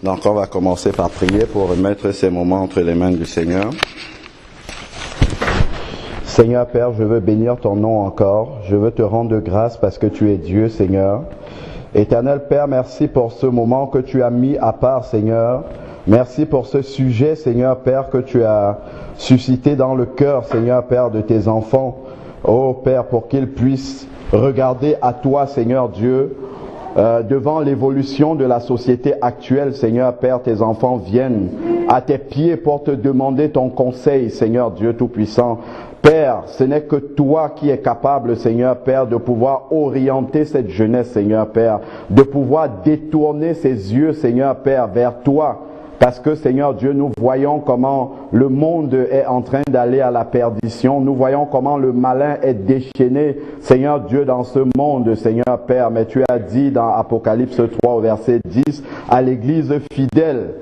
Donc on va commencer par prier pour remettre ces moments entre les mains du Seigneur. Seigneur Père, je veux bénir ton nom encore. Je veux te rendre grâce parce que tu es Dieu, Seigneur. Éternel Père, merci pour ce moment que tu as mis à part, Seigneur. Merci pour ce sujet, Seigneur Père, que tu as suscité dans le cœur, Seigneur Père, de tes enfants. Oh Père, pour qu'ils puissent regarder à toi, Seigneur Dieu, devant l'évolution de la société actuelle, Seigneur Père, tes enfants viennent à tes pieds pour te demander ton conseil, Seigneur Dieu Tout-Puissant. Père, ce n'est que toi qui es capable, Seigneur Père, de pouvoir orienter cette jeunesse, Seigneur Père, de pouvoir détourner ses yeux, Seigneur Père, vers toi. Parce que, Seigneur Dieu, nous voyons comment le monde est en train d'aller à la perdition. Nous voyons comment le malin est déchaîné, Seigneur Dieu, dans ce monde, Seigneur Père. Mais tu as dit dans Apocalypse 3 au verset 10 à l'église fidèle,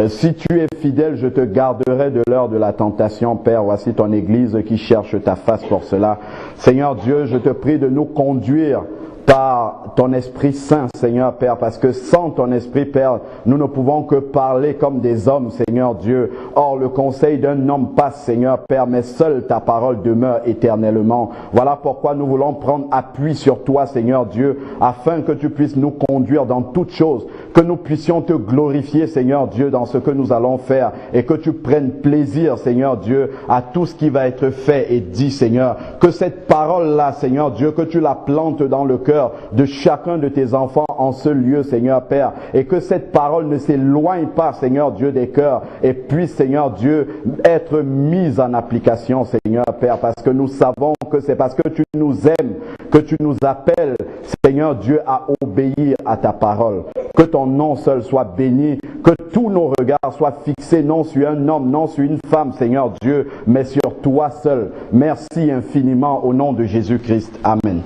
si tu es fidèle, je te garderai de l'heure de la tentation, Père. Voici ton église qui cherche ta face pour cela. Seigneur Dieu, je te prie de nous conduire par ton Esprit Saint, Seigneur Père, parce que sans ton Esprit, Père, nous ne pouvons que parler comme des hommes, Seigneur Dieu. Or, le conseil d'un homme passe, Seigneur Père, mais seule ta parole demeure éternellement. Voilà pourquoi nous voulons prendre appui sur toi, Seigneur Dieu, afin que tu puisses nous conduire dans toutes choses, que nous puissions te glorifier, Seigneur Dieu, dans ce que nous allons faire, et que tu prennes plaisir, Seigneur Dieu, à tout ce qui va être fait et dit, Seigneur. Que cette parole-là, Seigneur Dieu, que tu la plantes dans le cœur de chacun de tes enfants en ce lieu, Seigneur Père, et que cette parole ne s'éloigne pas, Seigneur Dieu, des cœurs, et puisse, Seigneur Dieu, être mise en application, Seigneur Père, parce que nous savons que c'est parce que tu nous aimes, que tu nous appelles, Seigneur Dieu, à obéir à ta parole. Que ton nom seul soit béni, que tous nos regards soient fixés non sur un homme, non sur une femme, Seigneur Dieu, mais sur toi seul. Merci infiniment au nom de Jésus-Christ. Amen.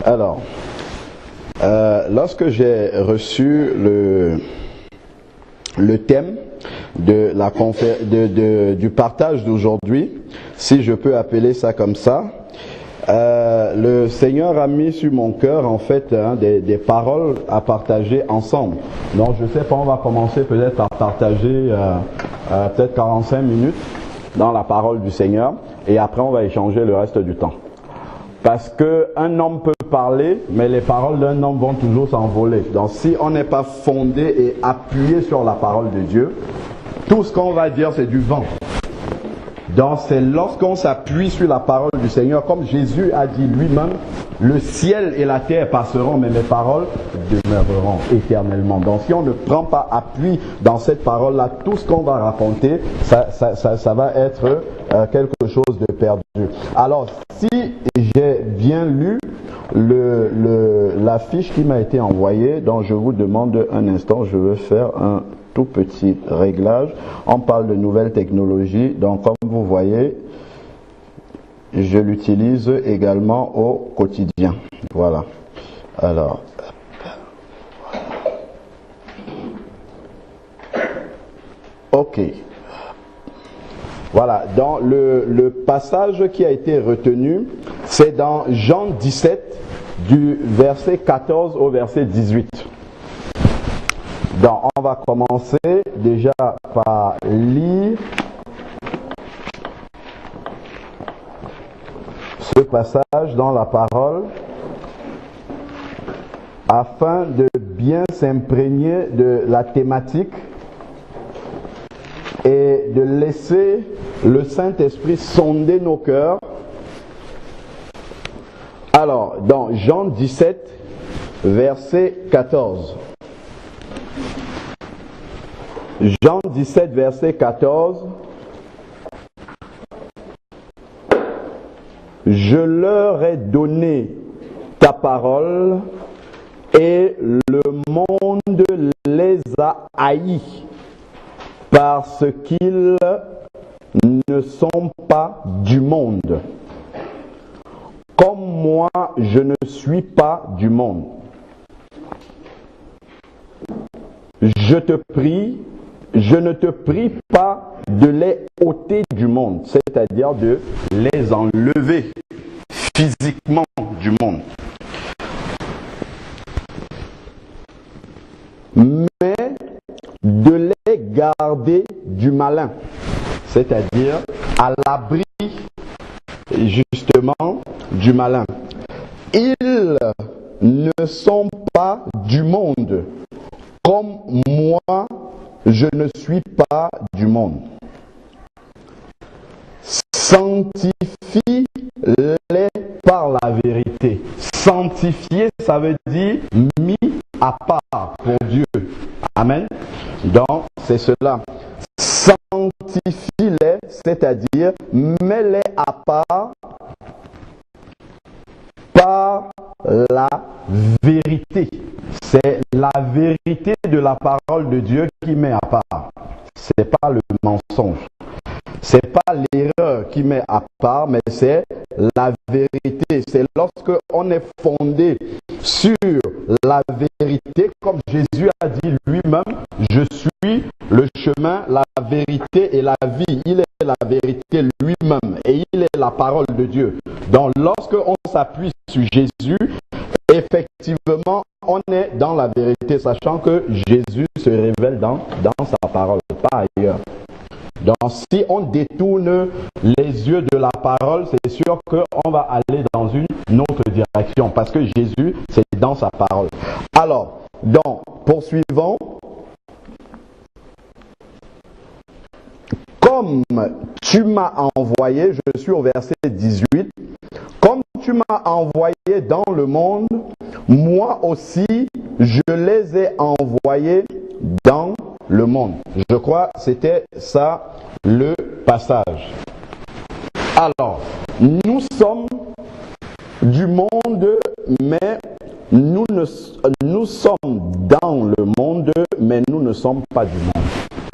Alors, lorsque j'ai reçu le thème de la du partage d'aujourd'hui, si je peux appeler ça comme ça, le Seigneur a mis sur mon cœur en fait des paroles à partager ensemble. Donc je sais pas, on va commencer peut-être par partager peut-être 45 minutes dans la parole du Seigneur et après on va échanger le reste du temps. Parce qu'un homme peut parler, mais les paroles d'un homme vont toujours s'envoler. Donc si on n'est pas fondé et appuyé sur la parole de Dieu, tout ce qu'on va dire c'est du vent. Donc c'est lorsqu'on s'appuie sur la parole du Seigneur, comme Jésus a dit lui-même, le ciel et la terre passeront, mais mes paroles demeureront éternellement. Donc si on ne prend pas appui dans cette parole-là, tout ce qu'on va raconter, ça va être quelque chose de perdu. Alors si j'ai bien lu la fiche qui m'a été envoyée, donc je vous demande un instant, je veux faire un tout petit réglage. On parle de nouvelles technologies, donc comme vous voyez, je l'utilise également au quotidien. Voilà. Alors, ok. Voilà, dans le passage qui a été retenu, c'est dans Jean 17, du verset 14 au verset 18. Donc, on va commencer déjà par lire ce passage dans la parole afin de bien s'imprégner de la thématique et de laisser le Saint-Esprit sonder nos cœurs. Alors, dans Jean 17, verset 14. Jean 17, verset 14. Je leur ai donné ta parole et le monde les a haïs parce qu'ils ne sont pas du monde. Comme moi, je ne suis pas du monde. Je te prie, je ne te prie pas de les ôter du monde, c'est-à-dire de les enlever physiquement du monde. Mais de les garder du malin, c'est-à-dire à l'abri justement du malin. Ils ne sont pas du monde, comme moi je ne suis pas du monde. Sanctifie-les par la vérité. Sanctifier, ça veut dire mis à part pour Dieu. Amen. Donc, c'est cela. Sanctifie-les, c'est-à-dire mets-les à part par la vérité. C'est la vérité de la parole de Dieu qui met à part. C'est pas le mensonge. C'est pas l'erreur qui met à part, mais c'est la vérité. C'est lorsque on est fondé sur la vérité, comme Jésus a dit lui-même, je suis le chemin, la vérité et la vie. Il est la vérité lui-même et il est la parole de Dieu. Donc lorsque on s'appuie sur Jésus, effectivement, on est dans la vérité, sachant que Jésus se révèle dans sa parole, pas ailleurs. Donc si on détourne les yeux de la parole, c'est sûr qu'on va aller dans une autre direction, parce que Jésus, c'est dans sa parole. Alors, donc, poursuivons. Comme tu m'as envoyé, je suis au verset 18, comme tu m'as envoyé dans le monde, moi aussi, je les ai envoyés dans le monde. Je crois que c'était ça le passage. Alors, nous sommes du monde, mais nous sommes dans le monde, mais nous ne sommes pas du monde.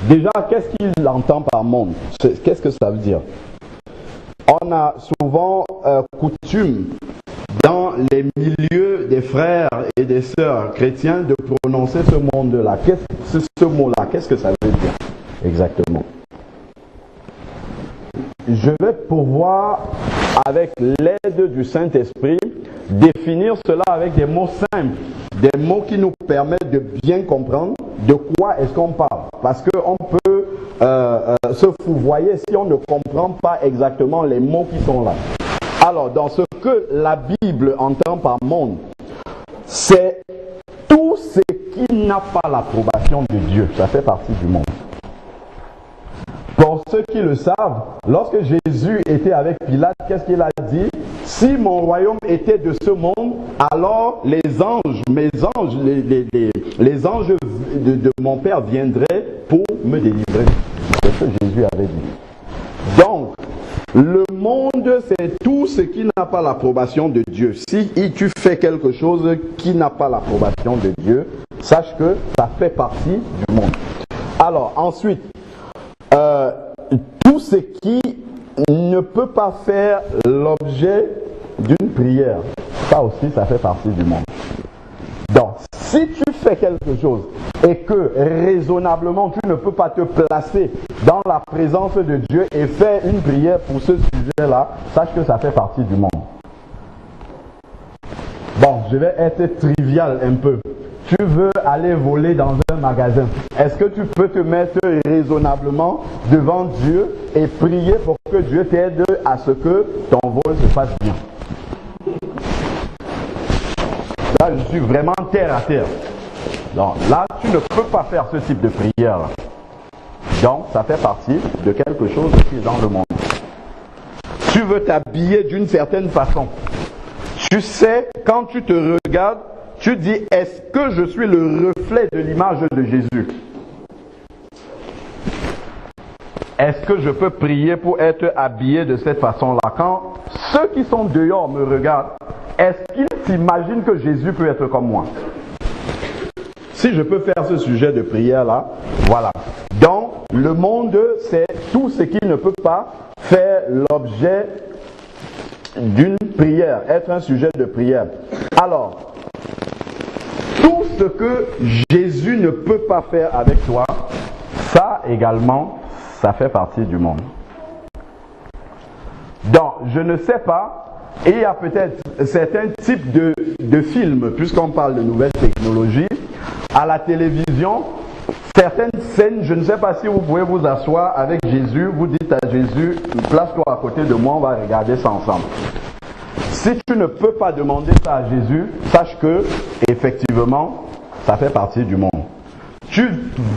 Déjà, qu'est-ce qu'il entend par monde? Qu'est-ce que ça veut dire? On a souvent coutume dans les milieux des frères et des sœurs chrétiens de prononcer ce monde-là. Ce mot-là, qu'est-ce que ça veut dire exactement? Je vais pouvoir, avec l'aide du Saint-Esprit, définir cela avec des mots simples, des mots qui nous permettent de bien comprendre de quoi est-ce qu'on parle. Parce qu'on peut se fouvoyer si on ne comprend pas exactement les mots qui sont là. Alors, dans ce que la Bible entend par monde, c'est tout ce qui n'a pas l'approbation de Dieu. Ça fait partie du monde. Pour ceux qui le savent, lorsque Jésus était avec Pilate, qu'est-ce qu'il a dit? Si mon royaume était de ce monde, alors les anges, les anges de mon Père viendraient pour me délivrer. C'est ce que Jésus avait dit. Donc, le monde, c'est tout ce qui n'a pas l'approbation de Dieu. Si tu fais quelque chose qui n'a pas l'approbation de Dieu, sache que ça fait partie du monde. Alors, ensuite, tout ce qui ne peut pas faire l'objet d'une prière, ça aussi, ça fait partie du monde. Donc, si tu fais quelque chose et que raisonnablement tu ne peux pas te placer dans la présence de Dieu et faire une prière pour ce sujet-là, sache que ça fait partie du monde. Bon, je vais être trivial un peu. Tu veux aller voler dans un magasin. Est-ce que tu peux te mettre raisonnablement devant Dieu et prier pour que Dieu t'aide à ce que ton vol se passe bien? Là, je suis vraiment terre à terre. Donc là, tu ne peux pas faire ce type de prière. Donc, ça fait partie de quelque chose qui est dans le monde. Tu veux t'habiller d'une certaine façon. Tu sais, quand tu te regardes, tu dis, est-ce que je suis le reflet de l'image de Jésus? Est-ce que je peux prier pour être habillé de cette façon-là? Quand ceux qui sont dehors me regardent, est-ce qu'ils s'imaginent que Jésus peut être comme moi? Si je peux faire ce sujet de prière-là, voilà. Donc, le monde, c'est tout ce qui ne peut pas faire l'objet d'une prière, être un sujet de prière. Alors, tout ce que Jésus ne peut pas faire avec toi, ça également, ça fait partie du monde. Donc, je ne sais pas, et il y a peut-être certains types de films, puisqu'on parle de nouvelles technologies, à la télévision, certaines scènes, je ne sais pas si vous pouvez vous asseoir avec Jésus, vous dites à Jésus, place-toi à côté de moi, on va regarder ça ensemble. Si tu ne peux pas demander ça à Jésus, sache que, effectivement, ça fait partie du monde. Tu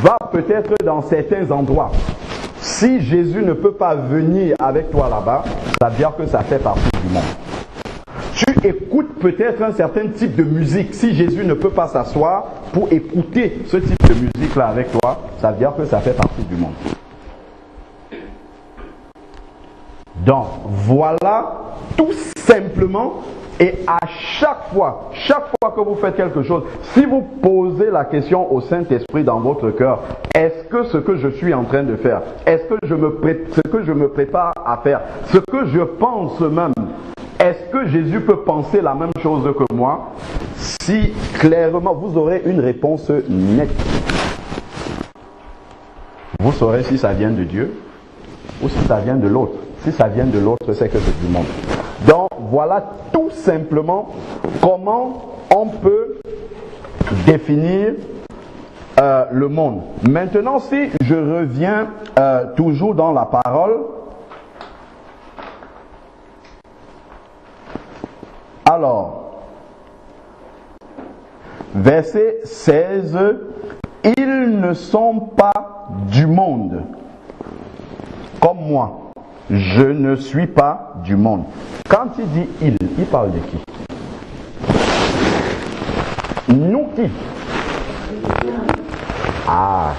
vas peut-être dans certains endroits. Si Jésus ne peut pas venir avec toi là-bas, ça veut dire que ça fait partie du monde. Tu écoutes peut-être un certain type de musique. Si Jésus ne peut pas s'asseoir pour écouter ce type de musique-là avec toi, ça veut dire que ça fait partie du monde. Donc, voilà tout simplement, et à chaque fois que vous faites quelque chose, si vous posez la question au Saint-Esprit dans votre cœur, est-ce que ce que je suis en train de faire, est-ce que ce que je me prépare à faire, ce que je pense même, est-ce que Jésus peut penser la même chose que moi? Si clairement vous aurez une réponse nette, vous saurez si ça vient de Dieu ou si ça vient de l'autre. Si ça vient de l'autre, c'est que c'est du monde. Donc voilà tout simplement comment on peut définir le monde. Maintenant, si je reviens toujours dans la parole, alors, verset 16, ils ne sont pas du monde, comme moi. Je ne suis pas du monde. Quand il dit il parle de qui? Nous qui? Ah,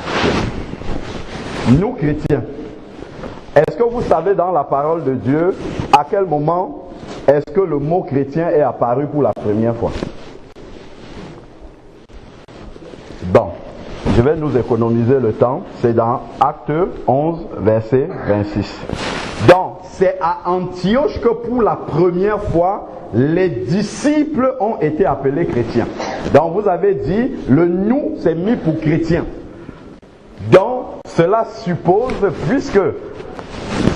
nous chrétiens. Est-ce que vous savez dans la parole de Dieu à quel moment est-ce que le mot chrétien est apparu pour la première fois? Bon, je vais nous économiser le temps. C'est dans Actes 11, verset 26. Donc, c'est à Antioche que pour la première fois, les disciples ont été appelés chrétiens. Donc, vous avez dit, le nous, c'est mis pour chrétiens. Donc, cela suppose, puisque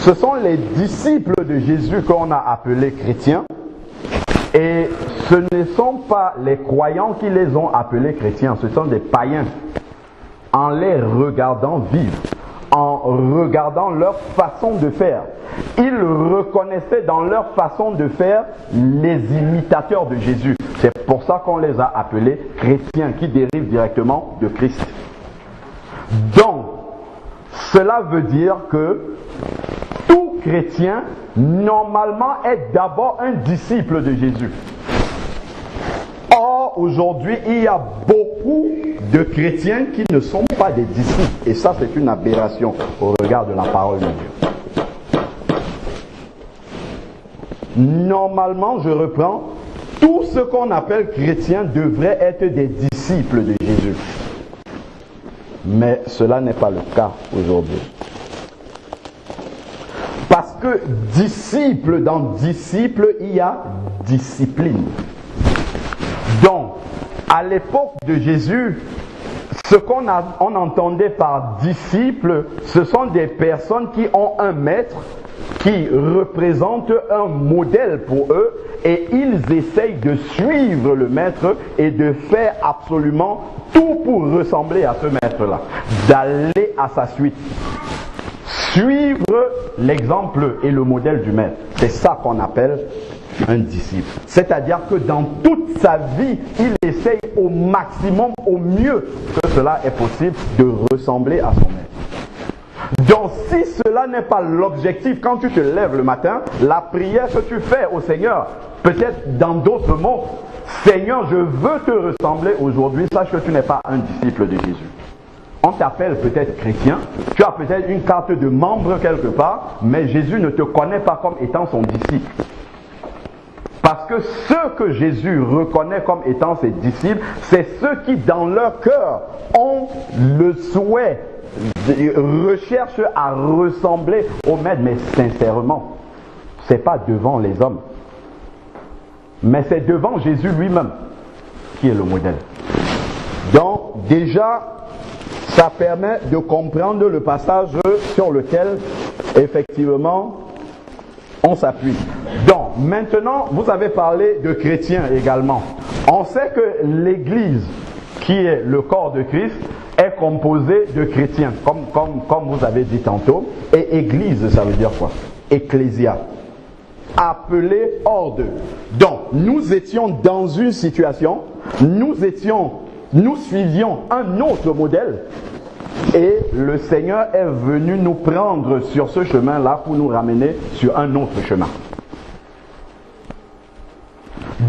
ce sont les disciples de Jésus qu'on a appelés chrétiens, et ce ne sont pas les croyants qui les ont appelés chrétiens, ce sont des païens. En les regardant vivre, en regardant leur façon de faire, ils reconnaissaient dans leur façon de faire les imitateurs de Jésus. C'est pour ça qu'on les a appelés chrétiens, qui dérivent directement de Christ. Donc, cela veut dire que tout chrétien, normalement, est d'abord un disciple de Jésus. Or, aujourd'hui, il y a beaucoup de chrétiens qui ne sont pas des disciples. Et ça, c'est une aberration au regard de la parole de Dieu. Normalement, je reprends, tout ce qu'on appelle chrétiens devrait être des disciples de Jésus. Mais cela n'est pas le cas aujourd'hui. Parce que disciple, dans disciple, il y a discipline. Donc, à l'époque de Jésus, ce qu'on entendait par disciples, ce sont des personnes qui ont un maître, qui représente un modèle pour eux, et ils essayent de suivre le maître et de faire absolument tout pour ressembler à ce maître-là, d'aller à sa suite. Suivre l'exemple et le modèle du maître. C'est ça qu'on appelle un disciple. C'est-à-dire que dans toute sa vie, il essaye au maximum, au mieux que cela est possible, de ressembler à son maître. Donc si cela n'est pas l'objectif, quand tu te lèves le matin, la prière que tu fais au Seigneur, peut-être dans d'autres mots, Seigneur, je veux te ressembler aujourd'hui, sache que tu n'es pas un disciple de Jésus. On t'appelle peut-être chrétien, tu as peut-être une carte de membre quelque part, mais Jésus ne te connaît pas comme étant son disciple. Parce que ceux que Jésus reconnaît comme étant ses disciples, c'est ceux qui dans leur cœur ont le souhait, recherchent à ressembler au maître, mais sincèrement. Ce n'est pas devant les hommes, mais c'est devant Jésus lui-même qui est le modèle. Donc déjà, Ça permet de comprendre le passage sur lequel, effectivement, on s'appuie. Donc, maintenant, vous avez parlé de chrétiens également. On sait que l'Église, qui est le corps de Christ, est composée de chrétiens, comme vous avez dit tantôt. Et Église, ça veut dire quoi? Ecclésia. Appelé hors d'eux. Donc, nous étions dans une situation, nous suivions un autre modèle, et le Seigneur est venu nous prendre sur ce chemin-là pour nous ramener sur un autre chemin.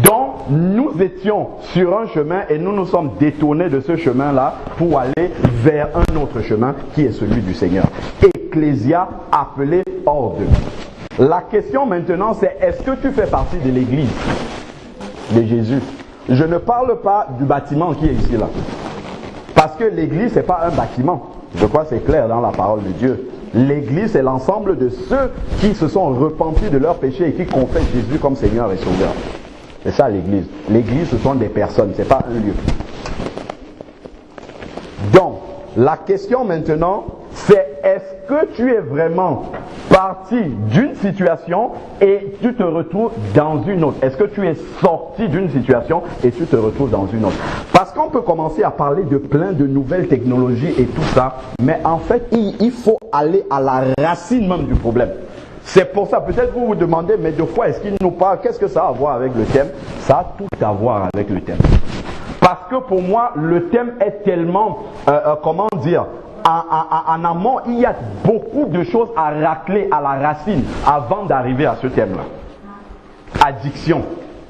Donc, nous étions sur un chemin et nous nous sommes détournés de ce chemin-là pour aller vers un autre chemin qui est celui du Seigneur. Ecclésia, appelé hors d'eux. La question maintenant, c'est est-ce que tu fais partie de l'Église de Jésus? Je ne parle pas du bâtiment qui est ici là. Parce que l'Église, ce n'est pas un bâtiment. Je crois que c'est clair dans la parole de Dieu. L'Église, c'est l'ensemble de ceux qui se sont repentis de leurs péchés et qui confessent Jésus comme Seigneur et Sauveur. C'est ça l'Église. L'Église, ce sont des personnes, ce n'est pas un lieu. Donc, la question maintenant, c'est est-ce que tu es vraiment parti d'une situation et tu te retrouves dans une autre? Est-ce que tu es sorti d'une situation et tu te retrouves dans une autre? Parce qu'on peut commencer à parler de plein de nouvelles technologies et tout ça, mais en fait, il faut aller à la racine même du problème. C'est pour ça, peut-être vous vous demandez, mais de quoi est-ce qu'il nous parle? Qu'est-ce que ça a à voir avec le thème? Ça a tout à voir avec le thème. Parce que pour moi, le thème est tellement, comment dire, en amont, il y a beaucoup de choses à racler à la racine avant d'arriver à ce thème-là. Addiction.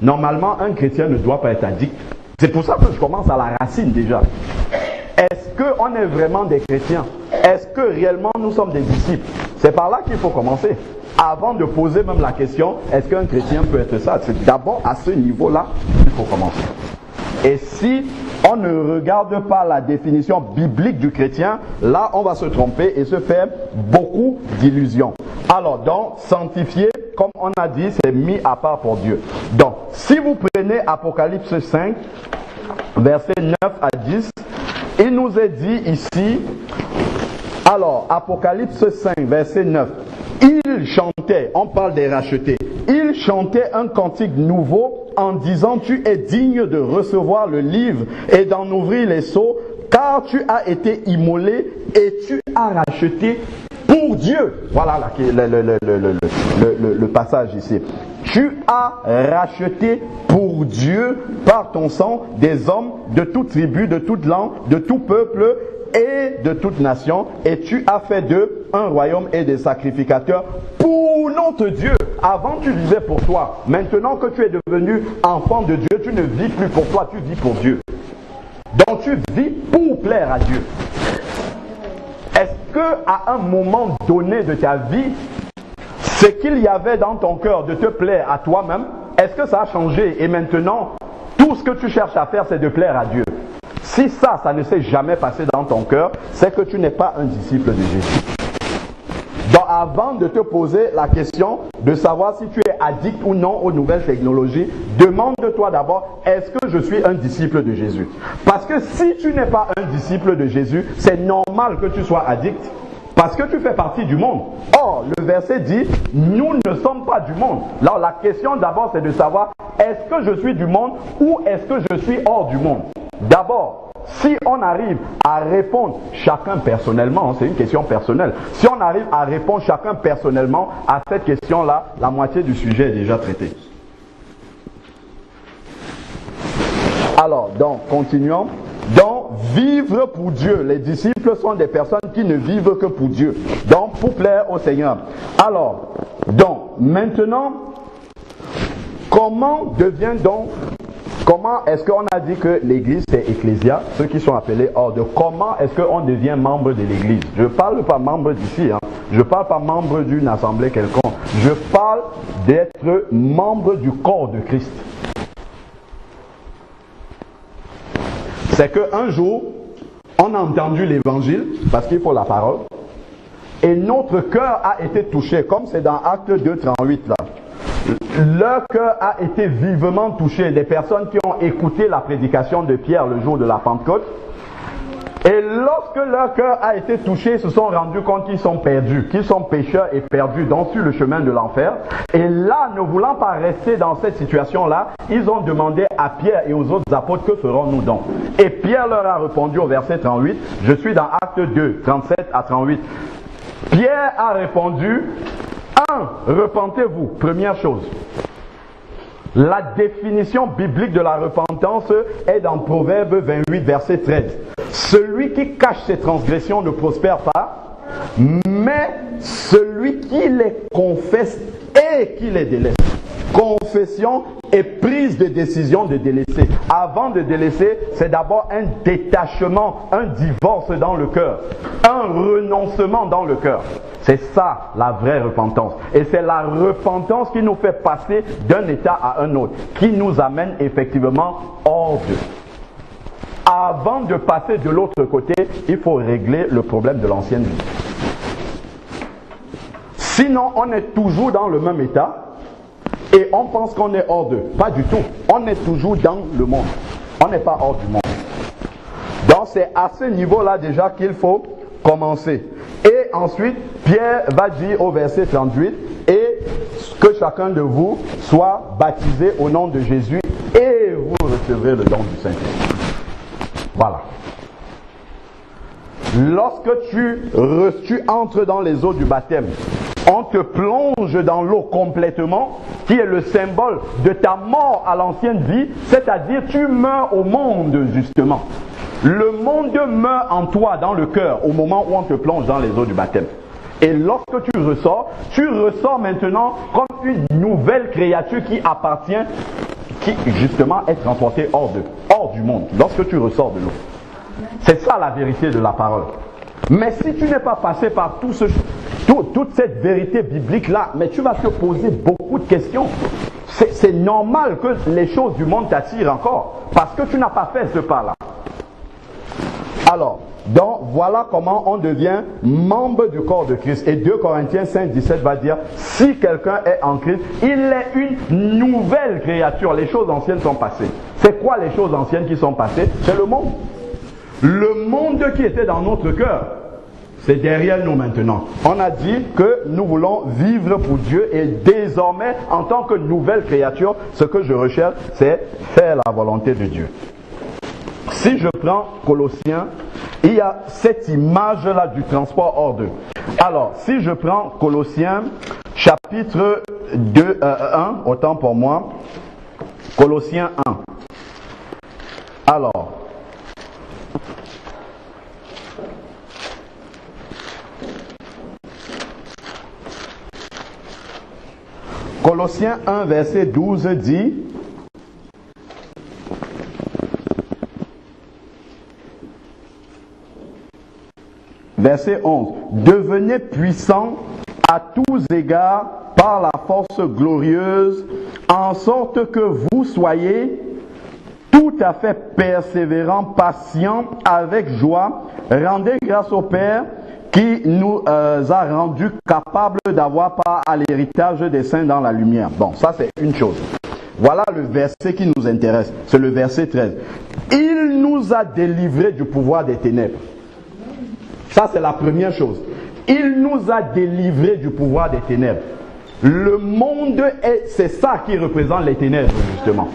Normalement, un chrétien ne doit pas être addict. C'est pour ça que je commence à la racine déjà. Est-ce qu'on est vraiment des chrétiens? Est-ce que réellement nous sommes des disciples? C'est par là qu'il faut commencer. Avant de poser même la question, est-ce qu'un chrétien peut être ça? C'est d'abord à ce niveau-là qu'il faut commencer. Et si on ne regarde pas la définition biblique du chrétien, là on va se tromper et se faire beaucoup d'illusions. Alors donc, sanctifié, comme on a dit, c'est mis à part pour Dieu. Donc, si vous prenez Apocalypse 5, versets 9 à 10, il nous est dit ici, alors Apocalypse 5, verset 9, il chantait, on parle des rachetés, il chantait un cantique nouveau en disant tu es digne de recevoir le livre et d'en ouvrir les sceaux, car tu as été immolé et tu as racheté pour Dieu. Voilà le passage ici. Tu as racheté pour Dieu par ton sang des hommes de toute tribu, de toute langue, de tout peuple et de toute nation, et tu as fait d'eux un royaume et des sacrificateurs pour notre Dieu. Avant tu vivais pour toi, maintenant que tu es devenu enfant de Dieu, tu ne vis plus pour toi, tu vis pour Dieu. Donc tu vis pour plaire à Dieu. Est-ce que à un moment donné de ta vie, ce qu'il y avait dans ton cœur de te plaire à toi-même, est-ce que ça a changé et maintenant tout ce que tu cherches à faire c'est de plaire à Dieu? Si ça ne s'est jamais passé dans ton cœur, c'est que tu n'es pas un disciple de Jésus. Donc avant de te poser la question de savoir si tu es addict ou non aux nouvelles technologies, demande-toi d'abord, est-ce que je suis un disciple de Jésus? Parce que si tu n'es pas un disciple de Jésus, c'est normal que tu sois addict. Parce que tu fais partie du monde. Or, le verset dit, nous ne sommes pas du monde. Alors la question d'abord c'est de savoir, est-ce que je suis du monde ou est-ce que je suis hors du monde? D'abord, si on arrive à répondre chacun personnellement, c'est une question personnelle, si on arrive à répondre chacun personnellement à cette question-là, la moitié du sujet est déjà traité. Alors, donc, continuons. Donc, vivre pour Dieu. Les disciples sont des personnes qui ne vivent que pour Dieu. Donc, pour plaire au Seigneur. Alors, donc, maintenant, comment est-ce qu'on a dit que l'église c'est ecclésia, ceux qui sont appelés hors de, comment est-ce qu'on devient membre de l'église? Je ne parle pas membre d'ici, je ne parle pas membre d'une assemblée quelconque, je parle d'être membre du corps de Christ. C'est qu'un jour, on a entendu l'évangile, parce qu'il faut la parole, et notre cœur a été touché, comme c'est dans Acte 2:38 là. Leur cœur a été vivement touché. Des personnes qui ont écouté la prédication de Pierre le jour de la Pentecôte, Et lorsque leur cœur a été touché, ils se sont rendus compte qu'ils sont perdus, qu'ils sont pécheurs et perdus sur le chemin de l'enfer. Et là, ne voulant pas rester dans cette situation-là, ils ont demandé à Pierre et aux autres apôtres, que ferons-nous donc? Et Pierre leur a répondu au verset 38, je suis dans Acte 2, 37 à 38. Pierre a répondu, 1. Repentez-vous, première chose. La définition biblique de la repentance est dans Proverbe 28, verset 13. Celui qui cache ses transgressions ne prospère pas, mais celui qui les confesse et qui les délaisse. Confession et prise de décision de délaisser. Avant de délaisser, c'est d'abord un détachement, un divorce dans le cœur, un renoncement dans le cœur. C'est ça la vraie repentance. Et c'est la repentance qui nous fait passer d'un état à un autre, qui nous amène effectivement hors d'eux. Avant de passer de l'autre côté, il faut régler le problème de l'ancienne vie. Sinon, on est toujours dans le même état et on pense qu'on est hors d'eux. Pas du tout. On est toujours dans le monde. On n'est pas hors du monde. Donc c'est à ce niveau-là déjà qu'il faut commencer. Et ensuite, Pierre va dire au verset 38, et que chacun de vous soit baptisé au nom de Jésus et vous recevrez le don du Saint-Esprit. Voilà. Lorsque tu entres dans les eaux du baptême, on te plonge dans l'eau complètement, qui est le symbole de ta mort à l'ancienne vie, c'est-à-dire tu meurs au monde justement. Le monde meurt en toi, dans le cœur, au moment où on te plonge dans les eaux du baptême. Et lorsque tu ressors maintenant comme une nouvelle créature qui appartient, qui justement est transportée hors du monde, lorsque tu ressors de l'eau. C'est ça la vérité de la parole. Mais si tu n'es pas passé par toute cette vérité biblique-là, mais tu vas te poser beaucoup de questions. C'est normal que les choses du monde t'attirent encore, parce que tu n'as pas fait ce pas-là. Alors, donc voilà comment on devient membre du corps de Christ. Et 2 Corinthiens 5, 17 va dire, si quelqu'un est en Christ, il est une nouvelle créature. Les choses anciennes sont passées. C'est quoi les choses anciennes qui sont passées? C'est le monde. Le monde qui était dans notre cœur, c'est derrière nous maintenant. On a dit que nous voulons vivre pour Dieu et désormais, en tant que nouvelle créature, ce que je recherche, c'est faire la volonté de Dieu. Si je prends Colossiens, il y a cette image-là du transport hors d'eux. Alors, si je prends Colossiens, chapitre 1, autant pour moi, Colossiens 1. Alors, Colossiens 1, verset 12 dit, verset 11, devenez puissants à tous égards par la force glorieuse, en sorte que vous soyez tout à fait persévérants, patients, avec joie. Rendez grâce au Père qui nous a rendus capables d'avoir part à l'héritage des saints dans la lumière. Bon, ça c'est une chose. Voilà le verset qui nous intéresse, c'est le verset 13. Il nous a délivrés du pouvoir des ténèbres. Ça c'est la première chose. Il nous a délivrés du pouvoir des ténèbres. Le monde, c'est ça qui représente les ténèbres justement.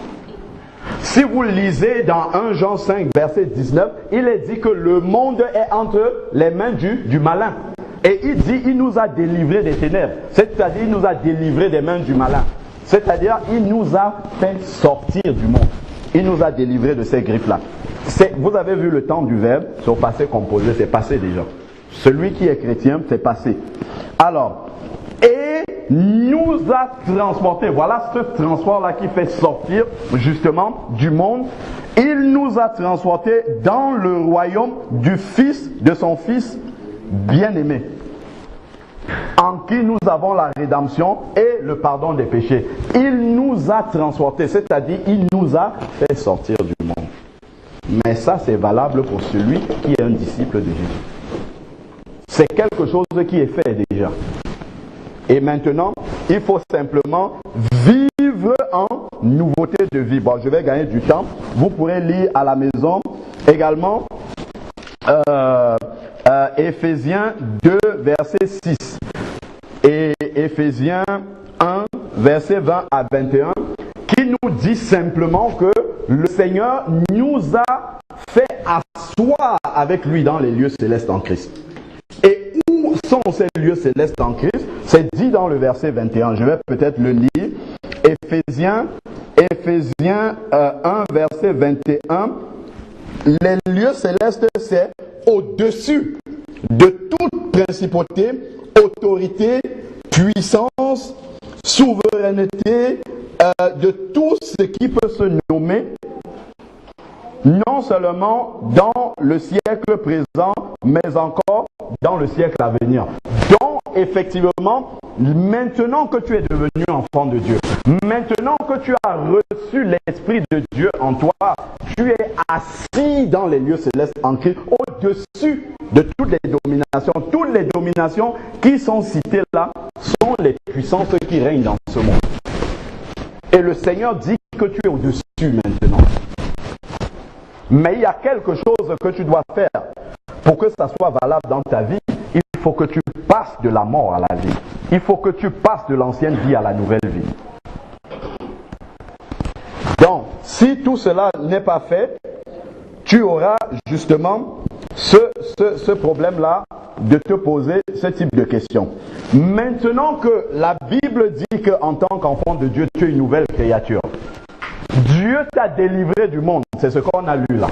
Si vous lisez dans 1 Jean 5, verset 19, il est dit que le monde est entre les mains du malin. Et il dit, il nous a délivrés des ténèbres. C'est-à-dire, il nous a délivrés des mains du malin. C'est-à-dire, il nous a fait sortir du monde. Il nous a délivrés de ces griffes-là. Vous avez vu le temps du verbe, c'est au passé composé, c'est passé déjà. Celui qui est chrétien, c'est passé. Alors, et nous a transportés. Voilà ce transport-là qui fait sortir justement du monde. Il nous a transportés dans le royaume du Fils, de son Fils bien-aimé, en qui nous avons la rédemption et le pardon des péchés. Il nous a transportés, c'est-à-dire il nous a fait sortir du monde. Mais ça, c'est valable pour celui qui est un disciple de Jésus. C'est quelque chose qui est fait déjà. Et maintenant, il faut simplement vivre en nouveauté de vie. Bon, je vais gagner du temps. Vous pourrez lire à la maison également Éphésiens 2, verset 6 et Éphésiens 1, verset 20 à 21, qui nous dit simplement que le Seigneur nous a fait asseoir avec lui dans les lieux célestes en Christ. Et où sont ces lieux célestes en Christ? C'est dit dans le verset 21. Je vais peut-être le lire. Éphésiens 1, verset 21. Les lieux célestes, c'est au-dessus de toute principauté, autorité, puissance, souveraineté, de tout ce qui peut se nommer, non seulement dans le siècle présent, mais encore dans le siècle à venir. Donc, effectivement, maintenant que tu es devenu enfant de Dieu, maintenant que tu as reçu l'Esprit de Dieu en toi, tu es assis dans les lieux célestes en Christ, au-dessus de toutes les dominations. Toutes les dominations qui sont citées là sont les puissances qui règnent dans ce monde. Et le Seigneur dit que tu es au-dessus maintenant. Mais il y a quelque chose que tu dois faire pour que ça soit valable dans ta vie. Il faut que tu passes de la mort à la vie. Il faut que tu passes de l'ancienne vie à la nouvelle vie. Donc, si tout cela n'est pas fait, tu auras justement ce problème-là de te poser ce type de questions. Maintenant que la Bible dit qu'en tant qu'enfant de Dieu, tu es une nouvelle créature. Dieu t'a délivré du monde. C'est ce qu'on a lu là.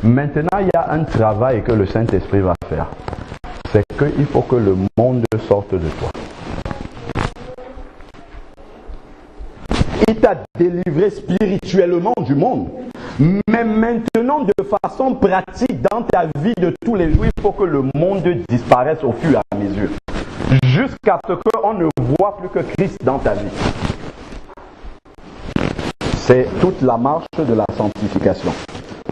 Maintenant, il y a un travail que le Saint-Esprit va faire. C'est qu'il faut que le monde sorte de toi. Il t'a délivré spirituellement du monde. Mais maintenant, de façon pratique, dans ta vie de tous les jours, il faut que le monde disparaisse au fur et à mesure. Jusqu'à ce qu'on ne voit plus que Christ dans ta vie. C'est toute la marche de la sanctification.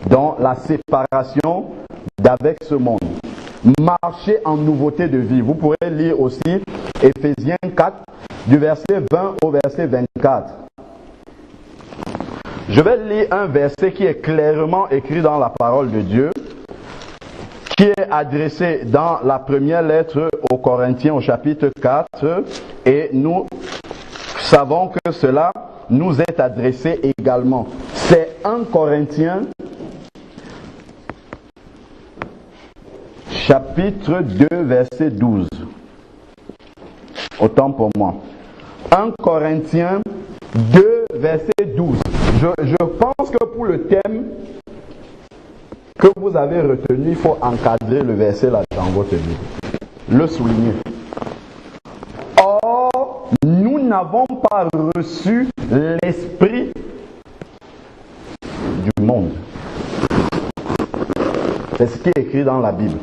Dans la séparation d'avec ce monde. Marcher en nouveauté de vie. Vous pourrez lire aussi Éphésiens 4, du verset 20 au verset 24. Je vais lire un verset qui est clairement écrit dans la parole de Dieu, qui est adressé dans la première lettre aux Corinthiens au chapitre 4, et nous savons que cela nous est adressé également. C'est 1 Corinthiens chapitre 2 verset 12. Autant pour moi. 1 Corinthiens 2 verset 12. Je pense que pour le thème que vous avez retenu, il faut encadrer le verset là dans votre livre. Le souligner. Or, nous n'avons pas reçu l'esprit du monde. C'est ce qui est écrit dans la Bible.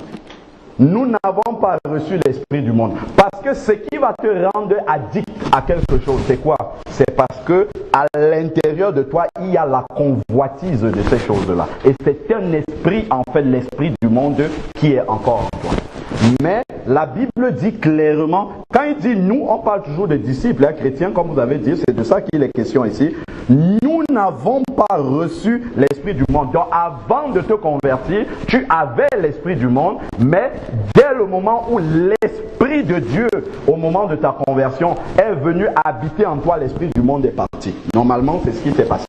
Nous n'avons pas reçu l'esprit du monde. Parce que ce qui va te rendre addict à quelque chose, c'est quoi? C'est parce que à l'intérieur de toi, il y a la convoitise de ces choses-là. Et c'est un esprit, en fait, l'esprit du monde qui est encore en toi. Mais la Bible dit clairement, quand il dit nous, on parle toujours des disciples chrétiens, comme vous avez dit, c'est de ça qu'il est question ici. Nous n'avons pas reçu l'esprit du monde. Donc avant de te convertir, tu avais l'esprit du monde, mais dès le moment où l'esprit de Dieu, au moment de ta conversion, est venu habiter en toi, l'esprit du monde est parti. Normalement, c'est ce qui s'est passé.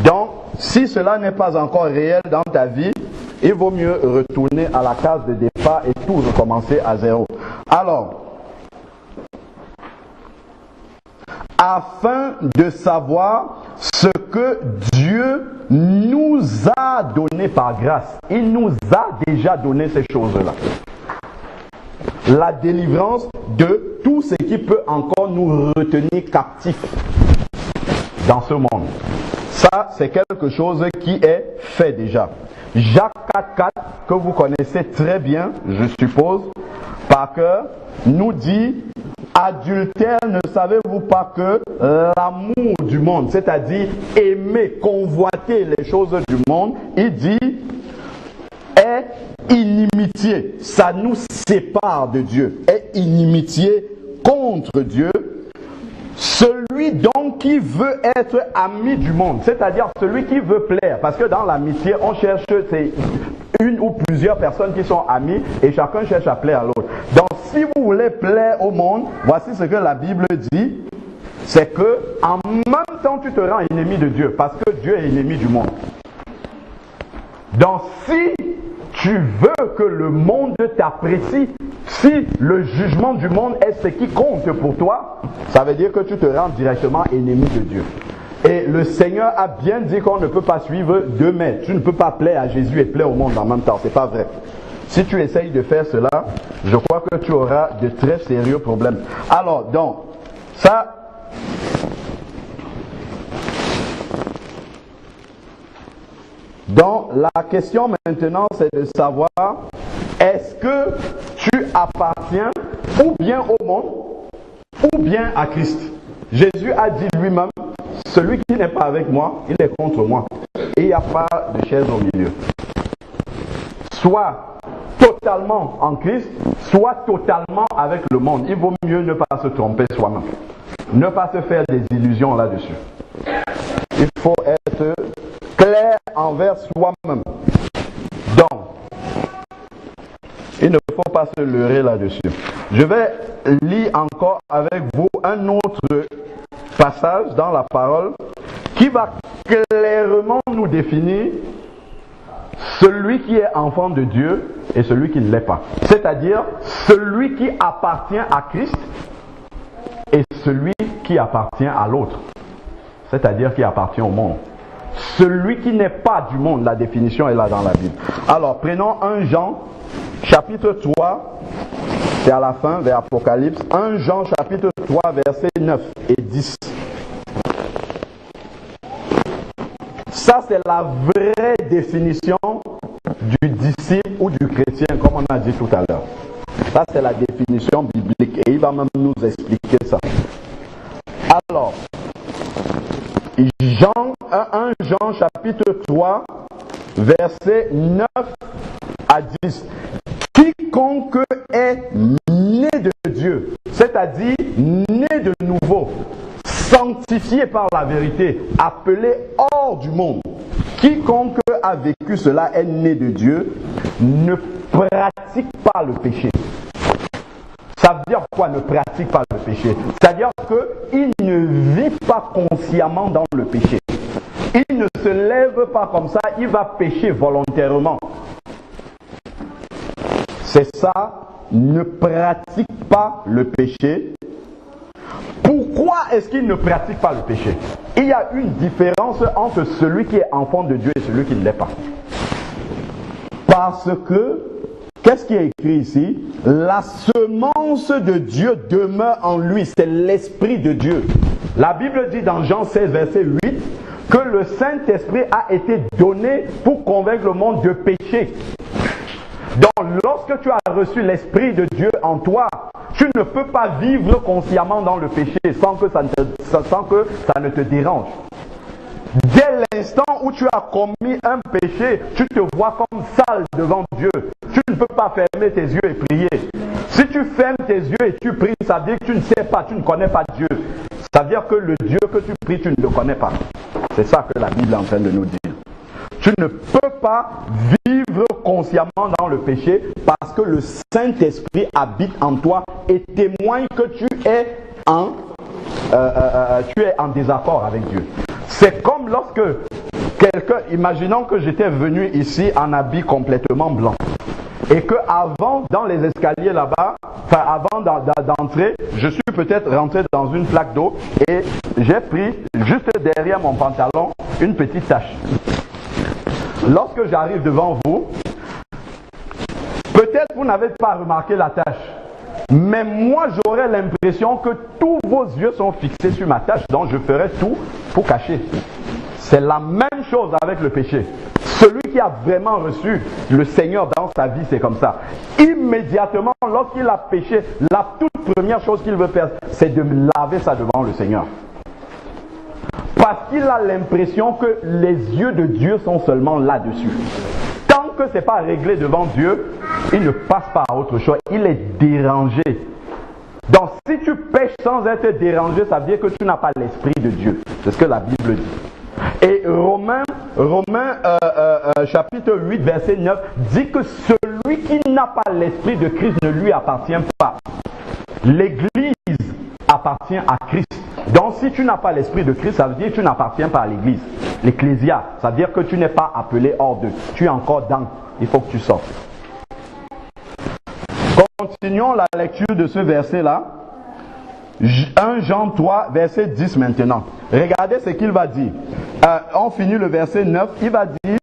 Donc, si cela n'est pas encore réel dans ta vie, il vaut mieux retourner à la case de départ et tout recommencer à zéro. Alors, afin de savoir ce que Dieu nous a donné par grâce. Il nous a déjà donné ces choses-là. La délivrance de tout ce qui peut encore nous retenir captifs dans ce monde. Ça, c'est quelque chose qui est fait déjà. Jacques 4.4, que vous connaissez très bien, je suppose, par cœur, nous dit: adultère, ne savez-vous pas que l'amour du monde, c'est-à-dire aimer, convoiter les choses du monde, il dit, est inimitié. Ça nous sépare de Dieu. Est inimitié contre Dieu. Celui donc qui veut être ami du monde, c'est-à-dire celui qui veut plaire, parce que dans l'amitié, on cherche une ou plusieurs personnes qui sont amies et chacun cherche à plaire à l'autre. Donc si vous voulez plaire au monde, voici ce que la Bible dit, c'est que en même temps tu te rends ennemi de Dieu parce que Dieu est ennemi du monde. Donc si tu veux que le monde t'apprécie, si le jugement du monde est ce qui compte pour toi, ça veut dire que tu te rends directement ennemi de Dieu. Et le Seigneur a bien dit qu'on ne peut pas suivre deux maîtres. Tu ne peux pas plaire à Jésus et plaire au monde en même temps. C'est pas vrai. Si tu essayes de faire cela, je crois que tu auras de très sérieux problèmes. Alors, donc, ça... Donc, la question maintenant, c'est de savoir, est-ce que tu appartiens ou bien au monde, ou bien à Christ? Jésus a dit lui-même, celui qui n'est pas avec moi, il est contre moi. Et il n'y a pas de chaise au milieu. Soit totalement en Christ, soit totalement avec le monde. Il vaut mieux ne pas se tromper soi-même. Ne pas se faire des illusions là-dessus. Il faut être clair envers soi-même. Donc, il ne faut pas se leurrer là-dessus. Je vais lire encore avec vous un autre passage dans la parole qui va clairement nous définir celui qui est enfant de Dieu et celui qui ne l'est pas. C'est-à-dire celui qui appartient à Christ et celui qui appartient à l'autre. C'est-à-dire qui appartient au monde. Celui qui n'est pas du monde, la définition est là dans la Bible. Alors, prenons 1 Jean, chapitre 3, c'est à la fin, vers Apocalypse. 1 Jean, chapitre 3, versets 9 et 10. Ça, c'est la vraie définition du disciple ou du chrétien, comme on a dit tout à l'heure. Ça, c'est la définition biblique et il va même nous expliquer ça. Alors, 1 Jean chapitre 3, versets 9 à 10. Quiconque est né de Dieu, c'est-à-dire né de nouveau, sanctifié par la vérité, appelé hors du monde. Quiconque a vécu cela est né de Dieu, ne pratique pas le péché. Ça veut dire quoi, ne pratique pas le péché? C'est-à-dire qu'il ne vit pas consciemment dans le péché. Il ne se lève pas comme ça, il va pécher volontairement. C'est ça, ne pratique pas le péché. Pourquoi est-ce qu'il ne pratique pas le péché? Il y a une différence entre celui qui est enfant de Dieu et celui qui ne l'est pas. Parce que, qu'est-ce qui est écrit ici? La semence de Dieu demeure en lui, c'est l'Esprit de Dieu. La Bible dit dans Jean 16, verset 8, que le Saint-Esprit a été donné pour convaincre le monde de péché. Donc, lorsque tu as reçu l'Esprit de Dieu en toi, tu ne peux pas vivre consciemment dans le péché sans que ça ne te dérange. Dès l'instant où tu as commis un péché, tu te vois comme sale devant Dieu. Tu ne peux pas fermer tes yeux et prier. Si tu fermes tes yeux et tu pries, ça veut dire que tu ne sais pas, tu ne connais pas Dieu. Ça veut dire que le Dieu que tu pries, tu ne le connais pas. C'est ça que la Bible est en train de nous dire. Tu ne peux pas vivre consciemment dans le péché parce que le Saint-Esprit habite en toi et témoigne que tu es en désaccord avec Dieu. C'est comme lorsque quelqu'un, imaginons que j'étais venu ici en habit complètement blanc et que avant, dans les escaliers là-bas, enfin avant d'entrer, je suis peut-être rentré dans une flaque d'eau et j'ai pris juste derrière mon pantalon une petite tache. Lorsque j'arrive devant vous, peut-être vous n'avez pas remarqué la tache, mais moi j'aurais l'impression que tous vos yeux sont fixés sur ma tache, donc je ferai tout pour cacher. C'est la même chose avec le péché. Celui qui a vraiment reçu le Seigneur dans sa vie, c'est comme ça. Immédiatement, lorsqu'il a péché, la toute première chose qu'il veut faire, c'est de laver ça devant le Seigneur. Parce qu'il a l'impression que les yeux de Dieu sont seulement là-dessus. Tant que ce n'est pas réglé devant Dieu, il ne passe pas à autre chose. Il est dérangé. Donc si tu pêches sans être dérangé, ça veut dire que tu n'as pas l'Esprit de Dieu. C'est ce que la Bible dit. Et Romains Romains chapitre 8, verset 9, dit que celui qui n'a pas l'esprit de Christ ne lui appartient pas. L'Église appartient à Christ. Donc si tu n'as pas l'esprit de Christ, ça veut dire que tu n'appartiens pas à l'Église. L'Ecclésia, ça veut dire que tu n'es pas appelé hors d'eux. Tu es encore dans. Il faut que tu sortes. Continuons la lecture de ce verset-là. 1 Jean 3, verset 10 maintenant. Regardez ce qu'il va dire. On finit le verset 9. Il va dire,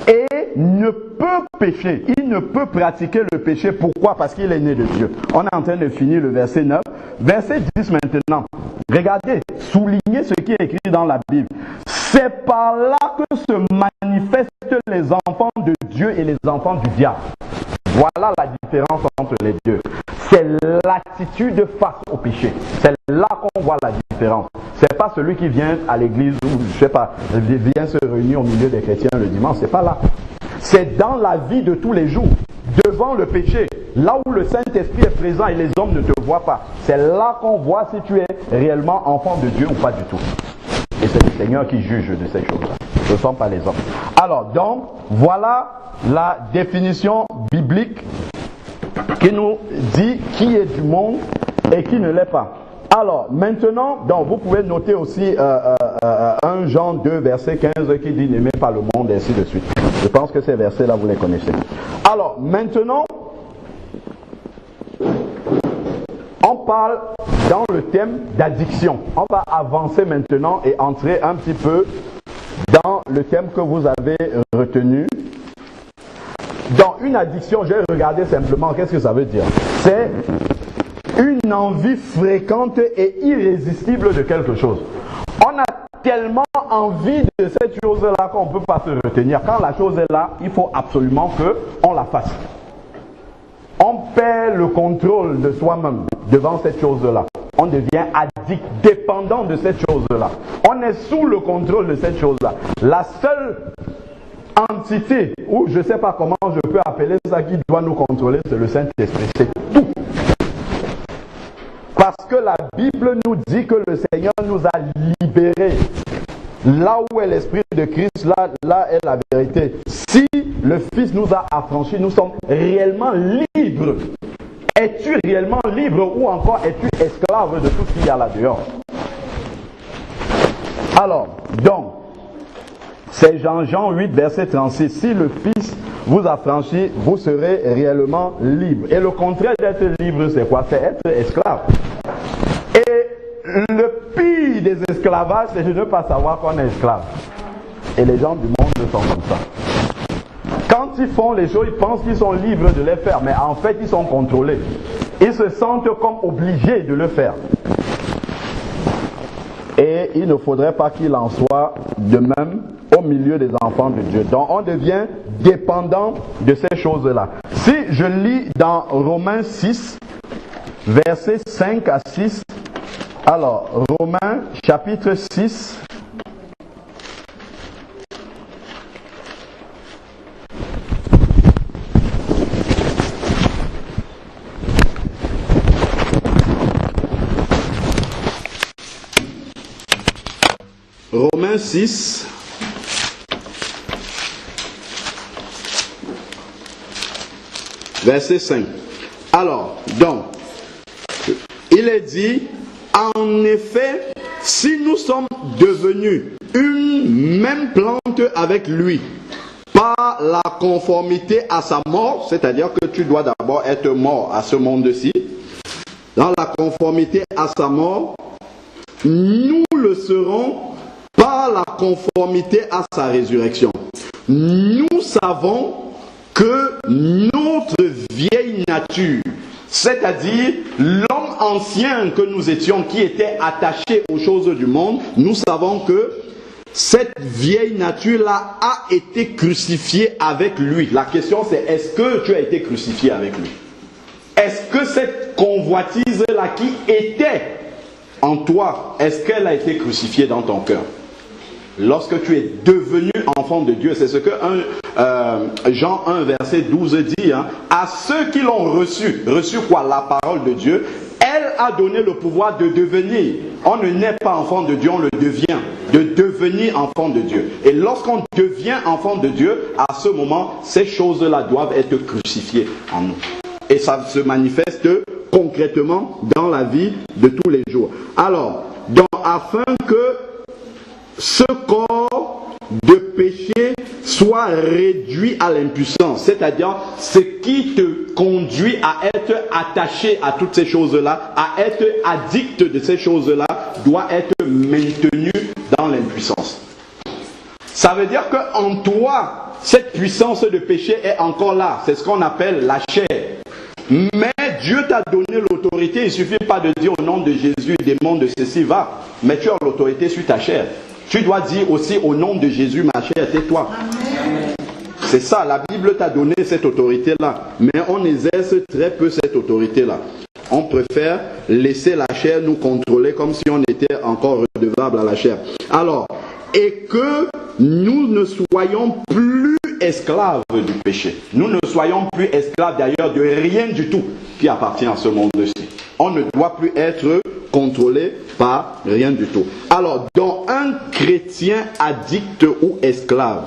et ne peut pécher. Il ne peut pratiquer le péché. Pourquoi? Parce qu'il est né de Dieu. On est en train de finir le verset 9. Verset 10 maintenant. Regardez, soulignez ce qui est écrit dans la Bible. C'est par là que se manifestent les enfants de Dieu et les enfants du diable. Voilà la différence entre les deux. C'est l'attitude face au péché. C'est là qu'on voit la différence. C'est pas celui qui vient à l'église ou, je sais pas, vient se réunir au milieu des chrétiens le dimanche. C'est pas là. C'est dans la vie de tous les jours, devant le péché, là où le Saint-Esprit est présent et les hommes ne te voient pas. C'est là qu'on voit si tu es réellement enfant de Dieu ou pas du tout. Et c'est le Seigneur qui juge de ces choses-là. Ce ne sont pas les hommes. Alors, donc, voilà la définition biblique qui nous dit qui est du monde et qui ne l'est pas. Alors, maintenant, donc, vous pouvez noter aussi 1 Jean 2, verset 15 qui dit « N'aimez pas le monde » et ainsi de suite. Je pense que ces versets-là, vous les connaissez. Alors, maintenant, on parle dans le thème d'addiction. On va avancer maintenant et entrer un petit peu dans le thème que vous avez retenu. Dans une addiction, je vais regarder simplement qu'est-ce que ça veut dire. C'est une envie fréquente et irrésistible de quelque chose. On a tellement envie de cette chose-là qu'on ne peut pas se retenir. Quand la chose est là, il faut absolument qu'on la fasse. On perd le contrôle de soi-même devant cette chose-là. On devient addict, dépendant de cette chose-là. On est sous le contrôle de cette chose-là. La seule entité, ou je ne sais pas comment je peux appeler ça, qui doit nous contrôler, c'est le Saint-Esprit. C'est tout. Parce que la Bible nous dit que le Seigneur nous a libérés. Là où est l'Esprit de Christ, là est la vérité. Si le Fils nous a affranchis, nous sommes réellement libres. Es-tu réellement libre ou encore es-tu esclave de tout ce qu'il y a là-dehors? Alors, donc, c'est Jean 8, verset 36. Si le Fils vous affranchit, vous serez réellement libre. Et le contraire d'être libre, c'est quoi? C'est être esclave. Et le pire des esclavages, c'est de ne pas savoir qu'on est esclave. Et les gens du monde sont comme ça. Quand ils font les choses, ils pensent qu'ils sont libres de les faire, mais en fait, ils sont contrôlés. Ils se sentent comme obligés de le faire. Et il ne faudrait pas qu'il en soit de même au milieu des enfants de Dieu. Donc, on devient dépendant de ces choses-là. Si je lis dans Romains 6, versets 5 à 6, alors, Romains chapitre 6, Romains 6, verset 5. Alors, donc, il est dit, en effet, si nous sommes devenus une même plante avec lui, par la conformité à sa mort, c'est-à-dire que tu dois d'abord être mort à ce monde-ci, dans la conformité à sa mort, nous le serons par la conformité à sa résurrection. Nous savons que notre vieille nature, c'est-à-dire l'homme ancien que nous étions, qui était attaché aux choses du monde, nous savons que cette vieille nature-là a été crucifiée avec lui. La question c'est, est-ce que tu as été crucifié avec lui? Est-ce que cette convoitise-là qui était en toi, est-ce qu'elle a été crucifiée dans ton cœur? Lorsque tu es devenu enfant de Dieu, c'est ce que Jean 1 verset 12 dit, hein, à ceux qui l'ont reçu quoi? La parole de Dieu, elle a donné le pouvoir de devenir. On ne naît pas enfant de Dieu, on le devient. De devenir devenir enfant de Dieu. Et lorsqu'on devient enfant de Dieu, à ce moment, ces choses-là doivent être crucifiées en nous. Et ça se manifeste concrètement dans la vie de tous les jours. Alors, afin que ce corps de péché soit réduit à l'impuissance, c'est-à-dire ce qui te conduit à être attaché à toutes ces choses-là, à être addict de ces choses-là, doit être maintenu dans l'impuissance. Ça veut dire qu'en toi, cette puissance de péché est encore là. C'est ce qu'on appelle la chair. Mais Dieu t'a donné l'autorité. Il ne suffit pas de dire au nom de Jésus, démon de ceci va. Mais tu as l'autorité sur ta chair. Tu dois dire aussi au nom de Jésus, ma chair, tais-toi. C'est ça, la Bible t'a donné cette autorité-là. Mais on exerce très peu cette autorité-là. On préfère laisser la chair nous contrôler comme si on était encore redevable à la chair. Alors, et que nous ne soyons plus esclaves du péché. Nous ne soyons plus esclaves d'ailleurs de rien du tout qui appartient à ce monde-ci. On ne doit plus être contrôlé par rien du tout. Alors, dans un chrétien addict ou esclave,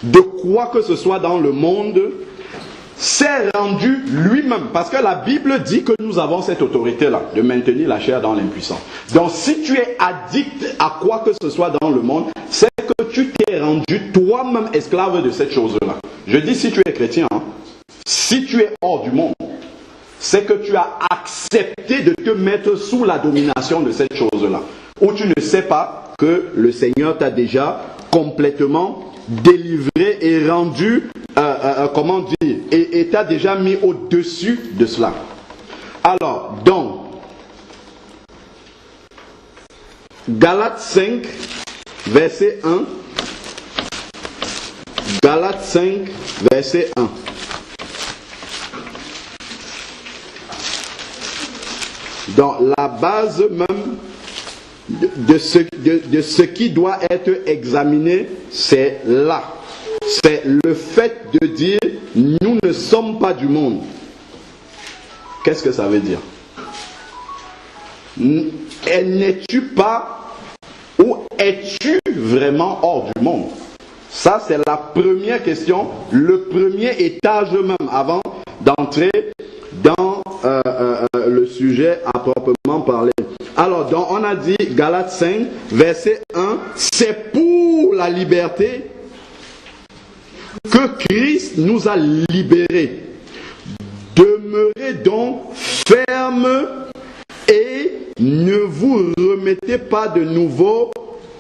de quoi que ce soit dans le monde, s'est rendu lui-même, parce que la Bible dit que nous avons cette autorité-là, de maintenir la chair dans l'impuissance. Donc si tu es addict à quoi que ce soit dans le monde, c'est que tu t'es rendu toi-même esclave de cette chose-là. Je dis si tu es chrétien, si tu es hors du monde, c'est que tu as accepté de te mettre sous la domination de cette chose-là. Ou tu ne sais pas que le Seigneur t'a déjà complètement délivré et rendu, comment dire, et t'a déjà mis au-dessus de cela. Alors, donc, Galates 5, verset 1. Galates 5, verset 1. Dans la base même de ce qui doit être examiné, c'est là. C'est le fait de dire, nous ne sommes pas du monde. Qu'est-ce que ça veut dire? N'es-tu pas ou es-tu vraiment hors du monde? Ça, c'est la première question, le premier étage même avant d'entrer dans le sujet à proprement parler. Alors, donc, on a dit, Galates 5, verset 1, c'est pour la liberté que Christ nous a libérés. Demeurez donc fermes et ne vous remettez pas de nouveau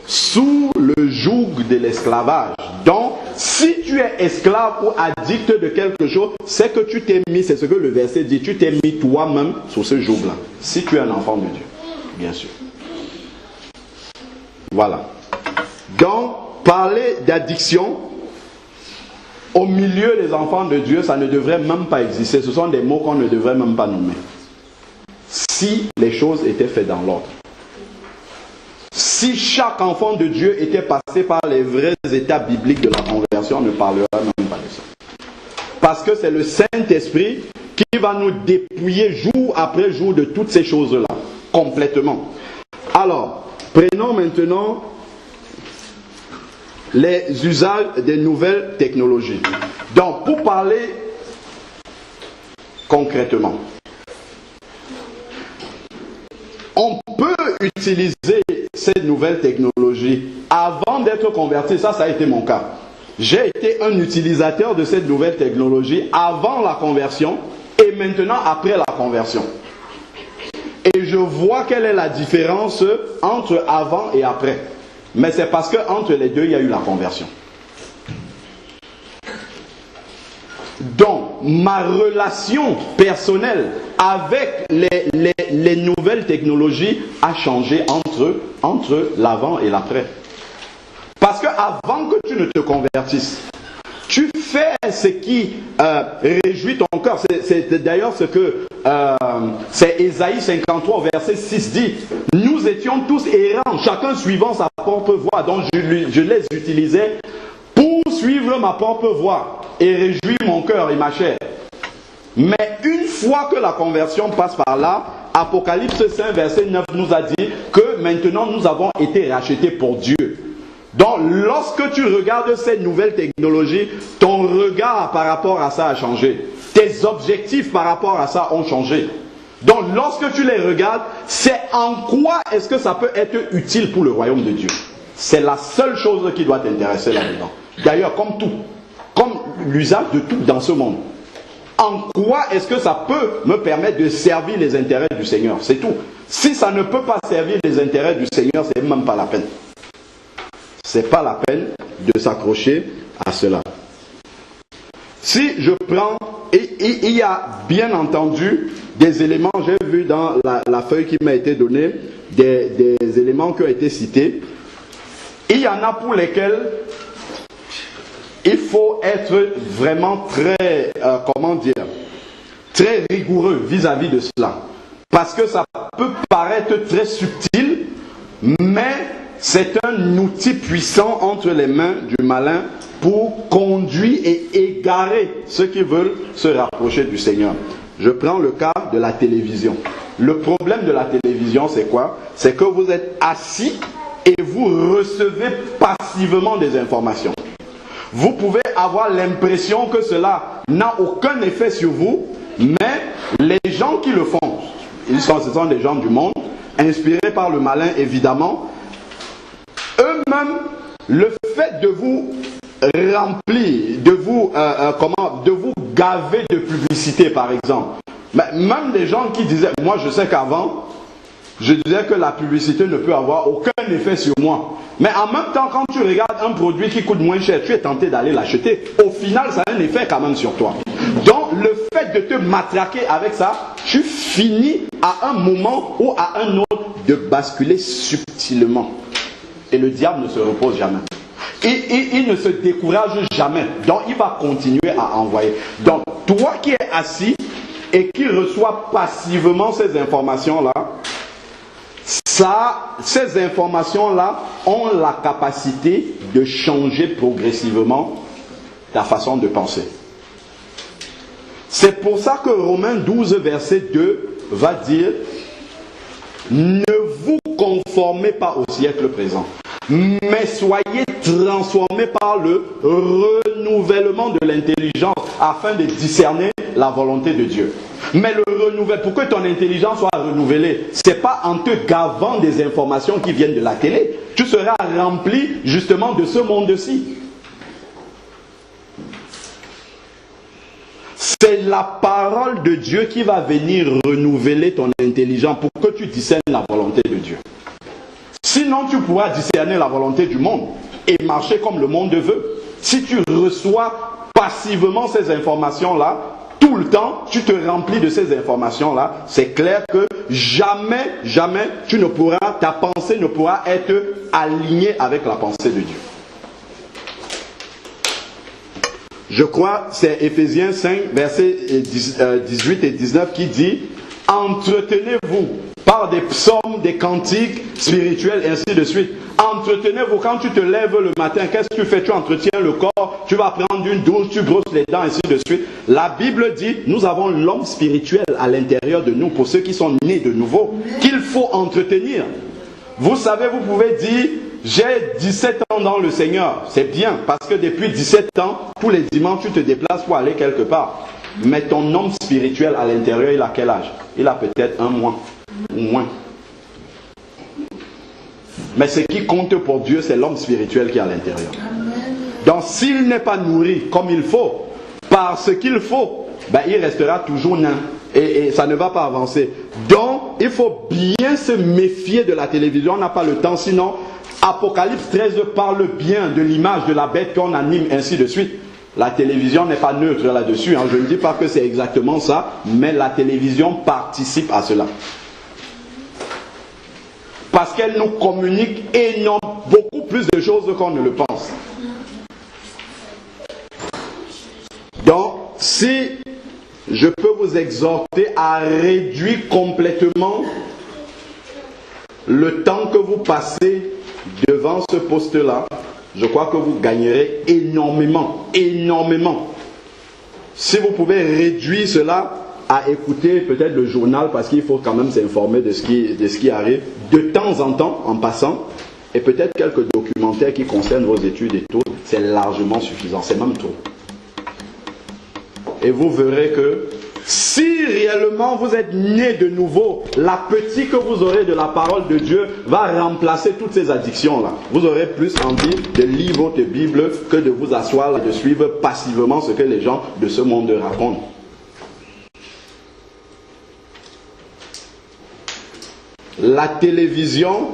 sous le joug de l'esclavage. Donc, si tu es esclave ou addict de quelque chose, c'est que tu t'es mis, c'est ce que le verset dit, tu t'es mis toi-même sous ce joug-là. Si tu es un enfant de Dieu, bien sûr. Voilà. Donc, parler d'addiction au milieu des enfants de Dieu, ça ne devrait même pas exister. Ce sont des mots qu'on ne devrait même pas nommer. Si les choses étaient faites dans l'ordre. Si chaque enfant de Dieu était passé par les vrais étapes bibliques de la conversion, on ne parlerait même pas de ça. Parce que c'est le Saint-Esprit qui va nous dépouiller jour après jour de toutes ces choses-là, complètement. Alors, prenons maintenant les usages des nouvelles technologies. Donc, pour parler concrètement, on peut utiliser ces nouvelles technologies avant d'être converti. Ça a été mon cas. J'ai été un utilisateur de cette nouvelle technologie avant la conversion et maintenant après la conversion. Et je vois quelle est la différence entre avant et après. Mais c'est parce qu'entre les deux, il y a eu la conversion. Donc, ma relation personnelle avec les nouvelles technologies a changé entre l'avant et l'après. Parce qu'avant que tu ne te convertisses, tu fais ce qui réjouit ton cœur. C'est d'ailleurs ce que c'est Ésaïe 53, verset 6 dit. Nous étions tous errants, chacun suivant sa propre voie. Donc je les utilisais pour suivre ma propre voie et réjouir mon cœur et ma chair. Mais une fois que la conversion passe par là, Apocalypse 5, verset 9 nous a dit que maintenant nous avons été rachetés pour Dieu. Donc lorsque tu regardes ces nouvelles technologies, ton regard par rapport à ça a changé. Tes objectifs par rapport à ça ont changé. Donc lorsque tu les regardes, c'est en quoi est-ce que ça peut être utile pour le royaume de Dieu. C'est la seule chose qui doit t'intéresser là-dedans. D'ailleurs, comme tout, comme l'usage de tout dans ce monde. En quoi est-ce que ça peut me permettre de servir les intérêts du Seigneur? C'est tout. Si ça ne peut pas servir les intérêts du Seigneur, c'est même pas la peine. C'est pas la peine de s'accrocher à cela. Si je prends, et il y a bien entendu des éléments, j'ai vu dans la feuille qui m'a été donnée, des éléments qui ont été cités. Il y en a pour lesquels il faut être vraiment très, très rigoureux vis-à-vis de cela. Parce que ça peut paraître très subtil, mais c'est un outil puissant entre les mains du malin pour conduire et égarer ceux qui veulent se rapprocher du Seigneur. Je prends le cas de la télévision. Le problème de la télévision, c'est quoi? C'est que vous êtes assis et vous recevez passivement des informations. Vous pouvez avoir l'impression que cela n'a aucun effet sur vous, mais les gens qui le font, ce sont des gens du monde, inspirés par le malin évidemment, eux-mêmes, le fait de vous remplir, de vous gaver de publicité par exemple, mais même des gens qui disaient, moi je sais qu'avant, je disais que la publicité ne peut avoir aucun effet sur moi. Mais en même temps, quand tu regardes un produit qui coûte moins cher, tu es tenté d'aller l'acheter. Au final, ça a un effet quand même sur toi. Donc, le fait de te matraquer avec ça, tu finis à un moment ou à un autre de basculer subtilement. Et le diable ne se repose jamais. Il ne se décourage jamais. Donc, il va continuer à envoyer. Donc, toi qui es assis et qui reçois passivement ces informations-là, ces informations-là ont la capacité de changer progressivement ta façon de penser. C'est pour ça que Romains 12, verset 2 va dire « Ne vous conformez pas au siècle présent, mais soyez transformés par le renouvellement de l'intelligence afin de discerner la volonté de Dieu. » Mais le renouvellement, pour que ton intelligence soit renouvelée, ce n'est pas en te gavant des informations qui viennent de la télé. Tu seras rempli justement de ce monde-ci. C'est la parole de Dieu qui va venir renouveler ton intelligence pour que tu discernes la volonté de Dieu. Sinon, tu pourras discerner la volonté du monde et marcher comme le monde veut. Si tu reçois passivement ces informations-là, tout le temps, tu te remplis de ces informations-là, c'est clair que jamais, ta pensée ne pourra être alignée avec la pensée de Dieu. Je crois que c'est Éphésiens 5, versets 18 et 19 qui dit « Entretenez-vous par des psaumes, des cantiques spirituels, ainsi de suite. Entretenez-vous quand tu te lèves le matin. Qu'est-ce que tu fais? Tu entretiens le corps, tu vas prendre une douche, tu brosses les dents, ainsi de suite. La Bible dit, nous avons l'homme spirituel à l'intérieur de nous, pour ceux qui sont nés de nouveau, qu'il faut entretenir. Vous savez, vous pouvez dire, j'ai 17 ans dans le Seigneur. C'est bien, parce que depuis 17 ans, tous les dimanches, tu te déplaces pour aller quelque part. Mais ton homme spirituel à l'intérieur, il a quel âge? Il a peut-être un mois ou moins. Mais ce qui compte pour Dieu, c'est l'homme spirituel qui est à l'intérieur. Donc s'il n'est pas nourri comme il faut, par ce qu'il faut, ben, il restera toujours nain. Et ça ne va pas avancer. Donc il faut bien se méfier de la télévision. On n'a pas le temps, sinon Apocalypse 13 parle bien de l'image de la bête qu'on anime, ainsi de suite. La télévision n'est pas neutre là-dessus. Je ne dis pas que c'est exactement ça, mais la télévision participe à cela. Parce qu'elle nous communique énormément, beaucoup plus de choses qu'on ne le pense. Donc, si je peux vous exhorter à réduire complètement le temps que vous passez devant ce poste-là, je crois que vous gagnerez énormément, énormément. Si vous pouvez réduire cela à écouter peut-être le journal parce qu'il faut quand même s'informer de ce qui arrive de temps en temps en passant, et peut-être quelques documentaires qui concernent vos études et tout, c'est largement suffisant, c'est même trop. Et vous verrez que si réellement vous êtes né de nouveau, l'appétit que vous aurez de la parole de Dieu va remplacer toutes ces addictions-là. Vous aurez plus envie de lire votre Bible que de vous asseoir et de suivre passivement ce que les gens de ce monde racontent. La télévision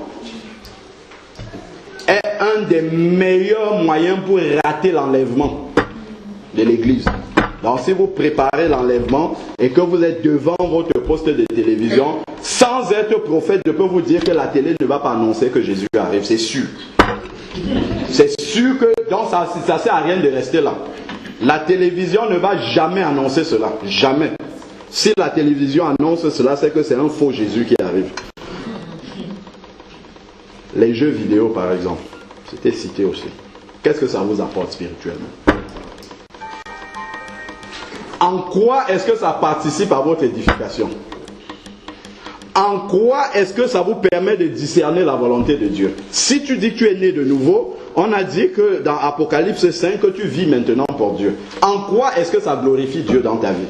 est un des meilleurs moyens pour rater l'enlèvement de l'église. Donc si vous préparez l'enlèvement et que vous êtes devant votre poste de télévision, sans être prophète, je peux vous dire que la télé ne va pas annoncer que Jésus arrive, c'est sûr. C'est sûr que donc ça ne sert à rien de rester là. La télévision ne va jamais annoncer cela, jamais. Si la télévision annonce cela, c'est que c'est un faux Jésus qui arrive. Les jeux vidéo par exemple, c'était cité aussi. Qu'est-ce que ça vous apporte spirituellement? En quoi est-ce que ça participe à votre édification? En quoi est-ce que ça vous permet de discerner la volonté de Dieu? Si tu dis que tu es né de nouveau, on a dit que dans Apocalypse 5, que tu vis maintenant pour Dieu. En quoi est-ce que ça glorifie Dieu dans ta vie?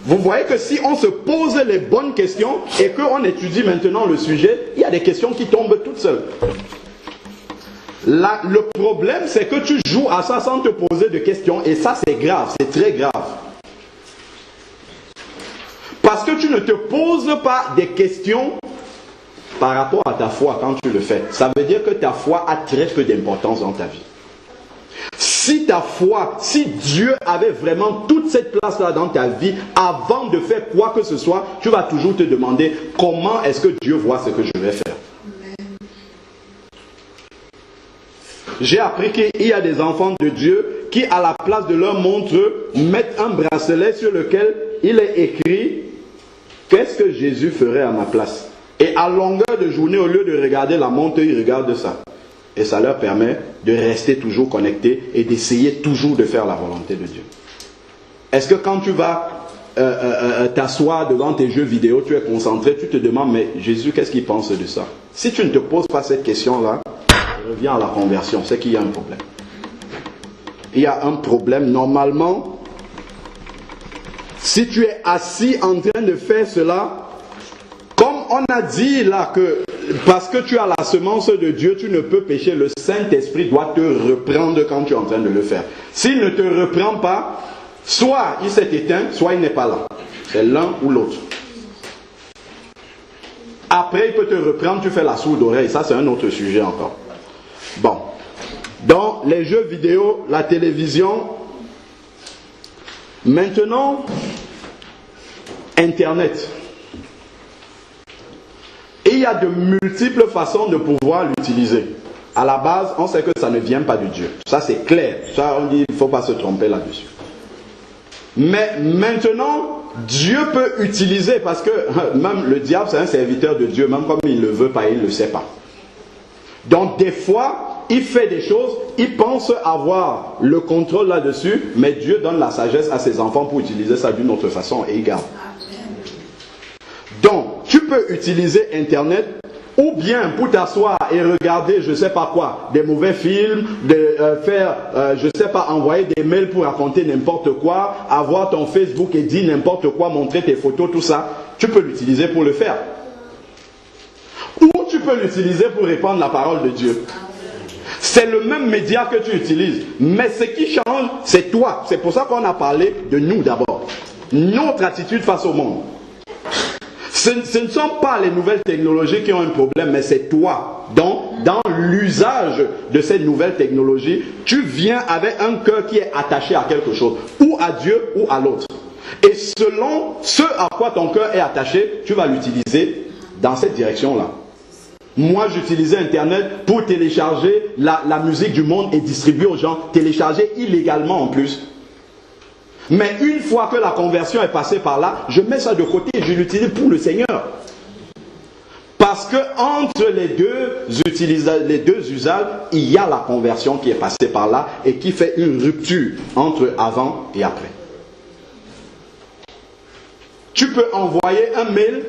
Vous voyez que si on se pose les bonnes questions et qu'on étudie maintenant le sujet, il y a des questions qui tombent toutes seules. Là, le problème, c'est que tu joues à ça sans te poser de questions et ça, c'est grave, c'est très grave. Parce que tu ne te poses pas des questions par rapport à ta foi quand tu le fais. Ça veut dire que ta foi a très peu d'importance dans ta vie. Si ta foi, si Dieu avait vraiment toute cette place-là dans ta vie, avant de faire quoi que ce soit, tu vas toujours te demander comment est-ce que Dieu voit ce que je vais faire. J'ai appris qu'il y a des enfants de Dieu qui, à la place de leur montre, mettent un bracelet sur lequel il est écrit « Qu'est-ce que Jésus ferait à ma place ?» Et à longueur de journée, au lieu de regarder la montre, ils regardent ça. Et ça leur permet de rester toujours connectés et d'essayer toujours de faire la volonté de Dieu. Est-ce que quand tu vas t'asseoir devant tes jeux vidéo, tu es concentré, tu te demandes, mais Jésus, qu'est-ce qu'il pense de ça? Si tu ne te poses pas cette question-là, reviens à la conversion, c'est qu'il y a un problème. Il y a un problème. Normalement, si tu es assis en train de faire cela, comme on a dit là que parce que tu as la semence de Dieu, tu ne peux pécher. Le Saint-Esprit doit te reprendre quand tu es en train de le faire. S'il ne te reprend pas, soit il s'est éteint, soit il n'est pas là. C'est l'un ou l'autre. Après, il peut te reprendre, tu fais la sourde oreille. Ça, c'est un autre sujet encore. Bon. Dans les jeux vidéo, la télévision, maintenant, Internet. Et il y a de multiples façons de pouvoir l'utiliser. À la base, on sait que ça ne vient pas de Dieu. Ça, c'est clair. Ça, on dit, il ne faut pas se tromper là-dessus. Mais maintenant, Dieu peut utiliser, parce que même le diable, c'est un serviteur de Dieu, même comme il ne le veut pas, il ne le sait pas. Donc, des fois, il fait des choses, il pense avoir le contrôle là-dessus, mais Dieu donne la sagesse à ses enfants pour utiliser ça d'une autre façon et il garde. Donc, tu peux utiliser Internet ou bien pour t'asseoir et regarder, je ne sais pas quoi, des mauvais films, je ne sais pas, envoyer des mails pour raconter n'importe quoi, avoir ton Facebook et dire n'importe quoi, montrer tes photos, tout ça. Tu peux l'utiliser pour le faire. Ou tu peux l'utiliser pour répandre la parole de Dieu. C'est le même média que tu utilises. Mais ce qui change, c'est toi. C'est pour ça qu'on a parlé de nous d'abord. Notre attitude face au monde. Ce ne sont pas les nouvelles technologies qui ont un problème, mais c'est toi. Donc, dans l'usage de ces nouvelles technologies, tu viens avec un cœur qui est attaché à quelque chose, ou à Dieu ou à l'autre. Et selon ce à quoi ton cœur est attaché, tu vas l'utiliser dans cette direction-là. Moi, j'utilisais Internet pour télécharger la musique du monde et distribuer aux gens, télécharger illégalement en plus. Mais une fois que la conversion est passée par là, je mets ça de côté et je l'utilise pour le Seigneur. Parce que entre les deux usages, il y a la conversion qui est passée par là et qui fait une rupture entre avant et après. Tu peux envoyer un mail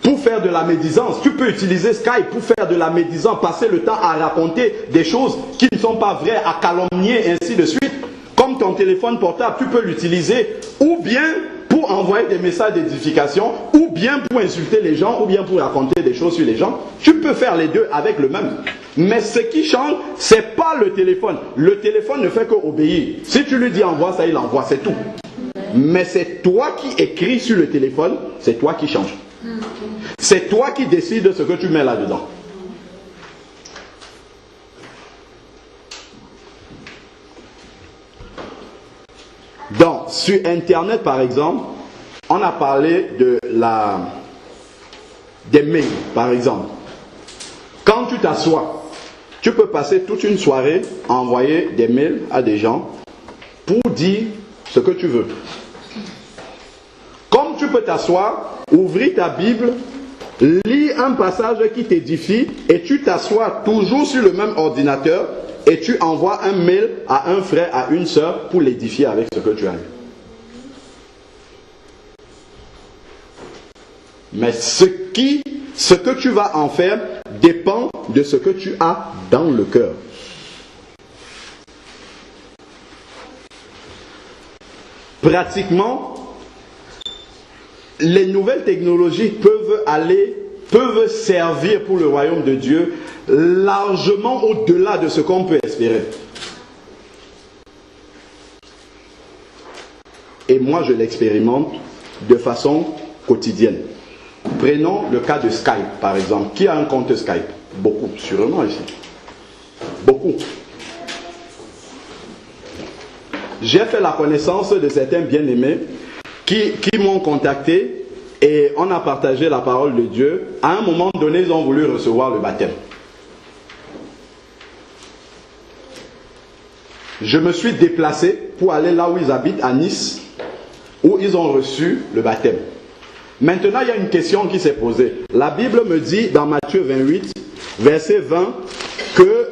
pour faire de la médisance. Tu peux utiliser Skype pour faire de la médisance, passer le temps à raconter des choses qui ne sont pas vraies, à calomnier, ainsi de suite. Comme ton téléphone portable, tu peux l'utiliser ou bien pour envoyer des messages d'édification, ou bien pour insulter les gens, ou bien pour raconter des choses sur les gens. Tu peux faire les deux avec le même. Mais ce qui change, ce n'est pas le téléphone. Le téléphone ne fait qu'obéir. Si tu lui dis envoie ça, il envoie, c'est tout. Mais c'est toi qui écris sur le téléphone, c'est toi qui changes. C'est toi qui décides de ce que tu mets là-dedans. Donc, sur Internet, par exemple, on a parlé des mails, par exemple. Quand tu t'assois, tu peux passer toute une soirée à envoyer des mails à des gens pour dire ce que tu veux. Comme tu peux t'asseoir, ouvrir ta Bible, lire un passage qui t'édifie et tu t'assois toujours sur le même ordinateur et tu envoies un mail à un frère, à une sœur pour l'édifier avec ce que tu as lu. Mais ce que tu vas en faire dépend de ce que tu as dans le cœur. Pratiquement, les nouvelles technologies peuvent servir pour le royaume de Dieu largement au-delà de ce qu'on peut espérer. Et moi, je l'expérimente de façon quotidienne. Prenons le cas de Skype, par exemple. Qui a un compte Skype? Beaucoup, sûrement ici. Beaucoup. J'ai fait la connaissance de certains bien-aimés qui m'ont contacté et on a partagé la parole de Dieu. À un moment donné, ils ont voulu recevoir le baptême. Je me suis déplacé pour aller là où ils habitent, à Nice, où ils ont reçu le baptême. Maintenant, il y a une question qui s'est posée. La Bible me dit dans Matthieu 28, verset 20, que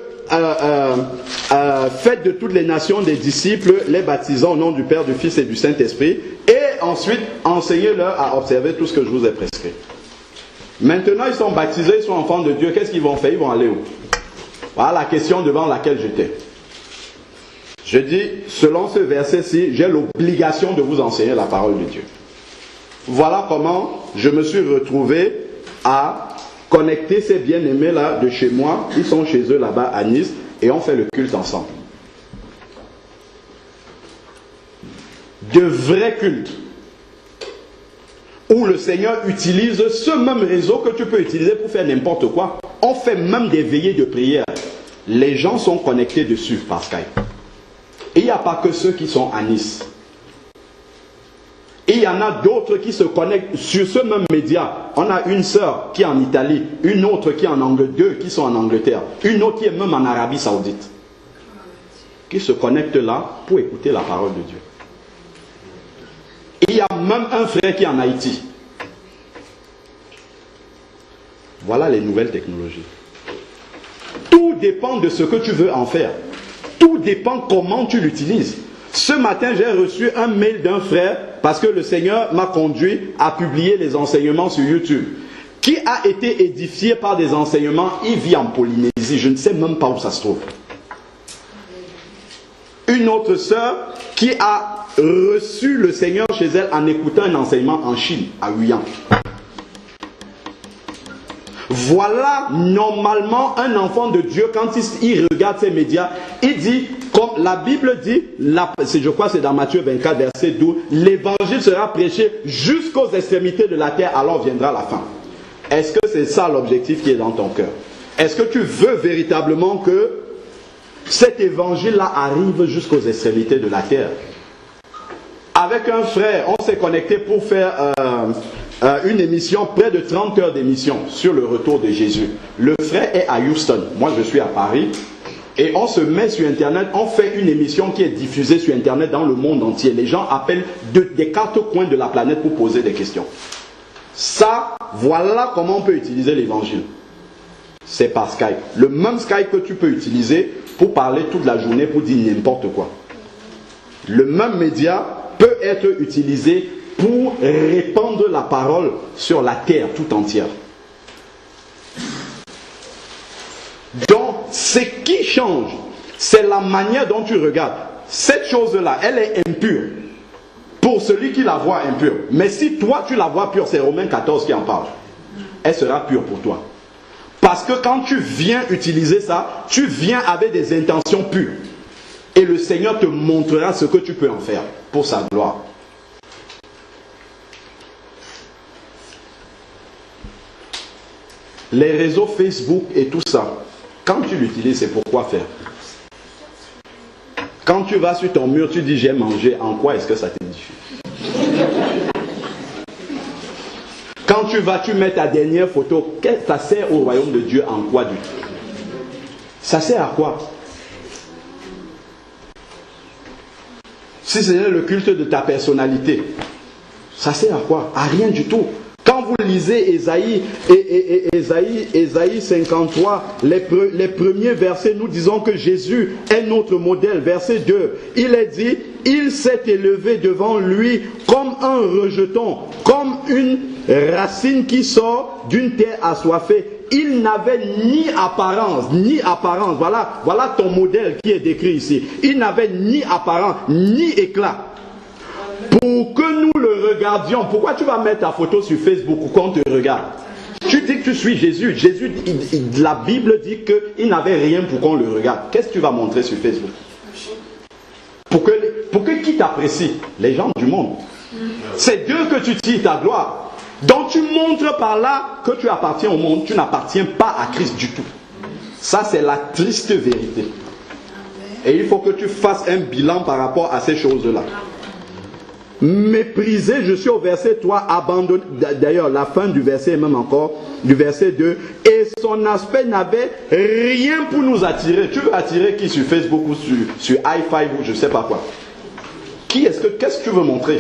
faites de toutes les nations des disciples, les baptisant au nom du Père, du Fils et du Saint-Esprit, et ensuite enseignez-leur à observer tout ce que je vous ai prescrit. Maintenant, ils sont baptisés, ils sont enfants de Dieu. Qu'est-ce qu'ils vont faire? Ils vont aller où? Voilà la question devant laquelle j'étais. Je dis, selon ce verset-ci, j'ai l'obligation de vous enseigner la parole de Dieu. Voilà comment je me suis retrouvé à connecter ces bien-aimés-là de chez moi. Ils sont chez eux là-bas à Nice et on fait le culte ensemble. De vrais cultes où le Seigneur utilise ce même réseau que tu peux utiliser pour faire n'importe quoi. On fait même des veillées de prière. Les gens sont connectés dessus par Skype. Et il n'y a pas que ceux qui sont à Nice. Et il y en a d'autres qui se connectent sur ce même média. On a une sœur qui est en Italie, une autre qui est en Angleterre, deux qui sont en Angleterre, une autre qui est même en Arabie Saoudite. Qui se connectent là pour écouter la parole de Dieu. Et il y a même un frère qui est en Haïti. Voilà les nouvelles technologies. Tout dépend de ce que tu veux en faire. Tout dépend comment tu l'utilises. Ce matin, j'ai reçu un mail d'un frère parce que le Seigneur m'a conduit à publier les enseignements sur YouTube. Qui a été édifié par des enseignements, il vit en Polynésie. Je ne sais même pas où ça se trouve. Une autre sœur qui a reçu le Seigneur chez elle en écoutant un enseignement en Chine, à Huyan. Voilà normalement un enfant de Dieu quand il regarde ces médias, il dit, comme la Bible dit, je crois que c'est dans Matthieu 24 verset 12, l'évangile sera prêché jusqu'aux extrémités de la terre, alors viendra la fin. Est-ce que c'est ça l'objectif qui est dans ton cœur? Est-ce que tu veux véritablement que cet évangile-là arrive jusqu'aux extrémités de la terre? Avec un frère, on s'est connecté pour faire une émission, près de 30 heures d'émission sur le retour de Jésus. Le frère est à Houston, moi je suis à Paris, et on se met sur Internet, on fait une émission qui est diffusée sur Internet dans le monde entier. Les gens appellent des quatre coins de la planète pour poser des questions. Ça, voilà comment on peut utiliser l'évangile. C'est par Skype. Le même Skype que tu peux utiliser pour parler toute la journée, pour dire n'importe quoi. Le même média peut être utilisé pour répandre la parole sur la terre tout entière. Donc, ce qui change, c'est la manière dont tu regardes. Cette chose-là, elle est impure. Pour celui qui la voit impure. Mais si toi tu la vois pure, c'est Romains 14 qui en parle. Elle sera pure pour toi. Parce que quand tu viens utiliser ça, tu viens avec des intentions pures. Et le Seigneur te montrera ce que tu peux en faire pour sa gloire. Les réseaux Facebook et tout ça, quand tu l'utilises, c'est pour quoi faire? Quand tu vas sur ton mur, tu dis j'ai mangé, en quoi est-ce que ça t'édifie? Quand tu vas, tu mets ta dernière photo, ça sert au royaume de Dieu en quoi du tout? Ça sert à quoi? Si c'est le culte de ta personnalité, ça sert à quoi? À rien du tout. Quand vous lisez Ésaïe 53, les premiers versets, nous disons que Jésus est notre modèle. Verset 2, il est dit, il s'est élevé devant lui comme un rejeton, comme une racine qui sort d'une terre assoiffée. Il n'avait ni apparence. Voilà ton modèle qui est décrit ici. Il n'avait ni apparence, ni éclat. Pour que nous le regardions, pourquoi tu vas mettre ta photo sur Facebook ou qu'on te regarde? Tu dis que tu suis Jésus. Jésus, la Bible dit qu'il n'avait rien pour qu'on le regarde. Qu'est-ce que tu vas montrer sur Facebook? Pour que qui t'apprécie? Les gens du monde. C'est Dieu que tu tires ta gloire. Donc tu montres par là que tu appartiens au monde. Tu n'appartiens pas à Christ du tout. Ça, c'est la triste vérité. Et il faut que tu fasses un bilan par rapport à ces choses-là. Méprisé, je suis au verset 3, abandonné, d'ailleurs la fin du verset est même encore, du verset 2, et son aspect n'avait rien pour nous attirer. Tu veux attirer qui sur Facebook ou sur i5 ou je sais pas quoi? Qu'est-ce que tu veux montrer?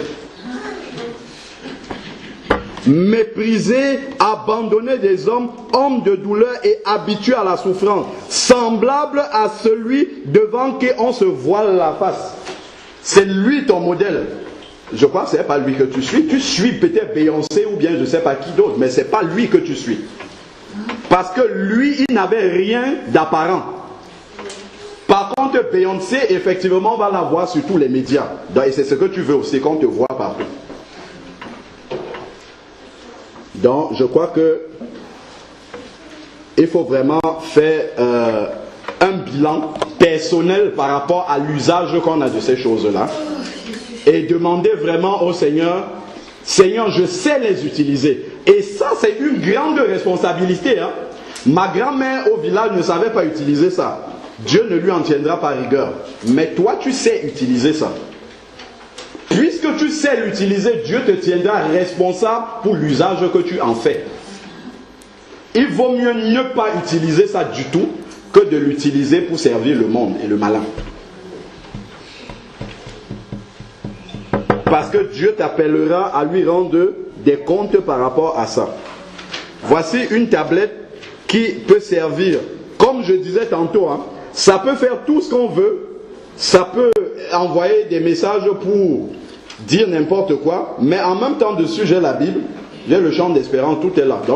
Méprisé, abandonné des hommes, homme de douleur et habitué à la souffrance, semblable à celui devant qui on se voile la face. C'est lui ton modèle. Je crois que ce n'est pas lui que tu suis. Tu suis peut-être Beyoncé ou bien je ne sais pas qui d'autre, mais ce n'est pas lui que tu suis. Parce que lui, il n'avait rien d'apparent. Par contre, Beyoncé, effectivement, on va la voir sur tous les médias. Et c'est ce que tu veux aussi, qu'on te voit partout. Donc, je crois que il faut vraiment faire un bilan personnel par rapport à l'usage qu'on a de ces choses-là. Et demander vraiment au Seigneur, Seigneur, je sais les utiliser. Et ça, c'est une grande responsabilité. Hein? Ma grand-mère au village ne savait pas utiliser ça. Dieu ne lui en tiendra pas rigueur. Mais toi, tu sais utiliser ça. Puisque tu sais l'utiliser, Dieu te tiendra responsable pour l'usage que tu en fais. Il vaut mieux ne pas utiliser ça du tout que de l'utiliser pour servir le monde et le malin. Parce que Dieu t'appellera à lui rendre des comptes par rapport à ça. Voici une tablette qui peut servir, comme je disais tantôt, hein, ça peut faire tout ce qu'on veut, ça peut envoyer des messages pour dire n'importe quoi, mais en même temps dessus j'ai la Bible, j'ai le chant d'espérance, tout est là. Donc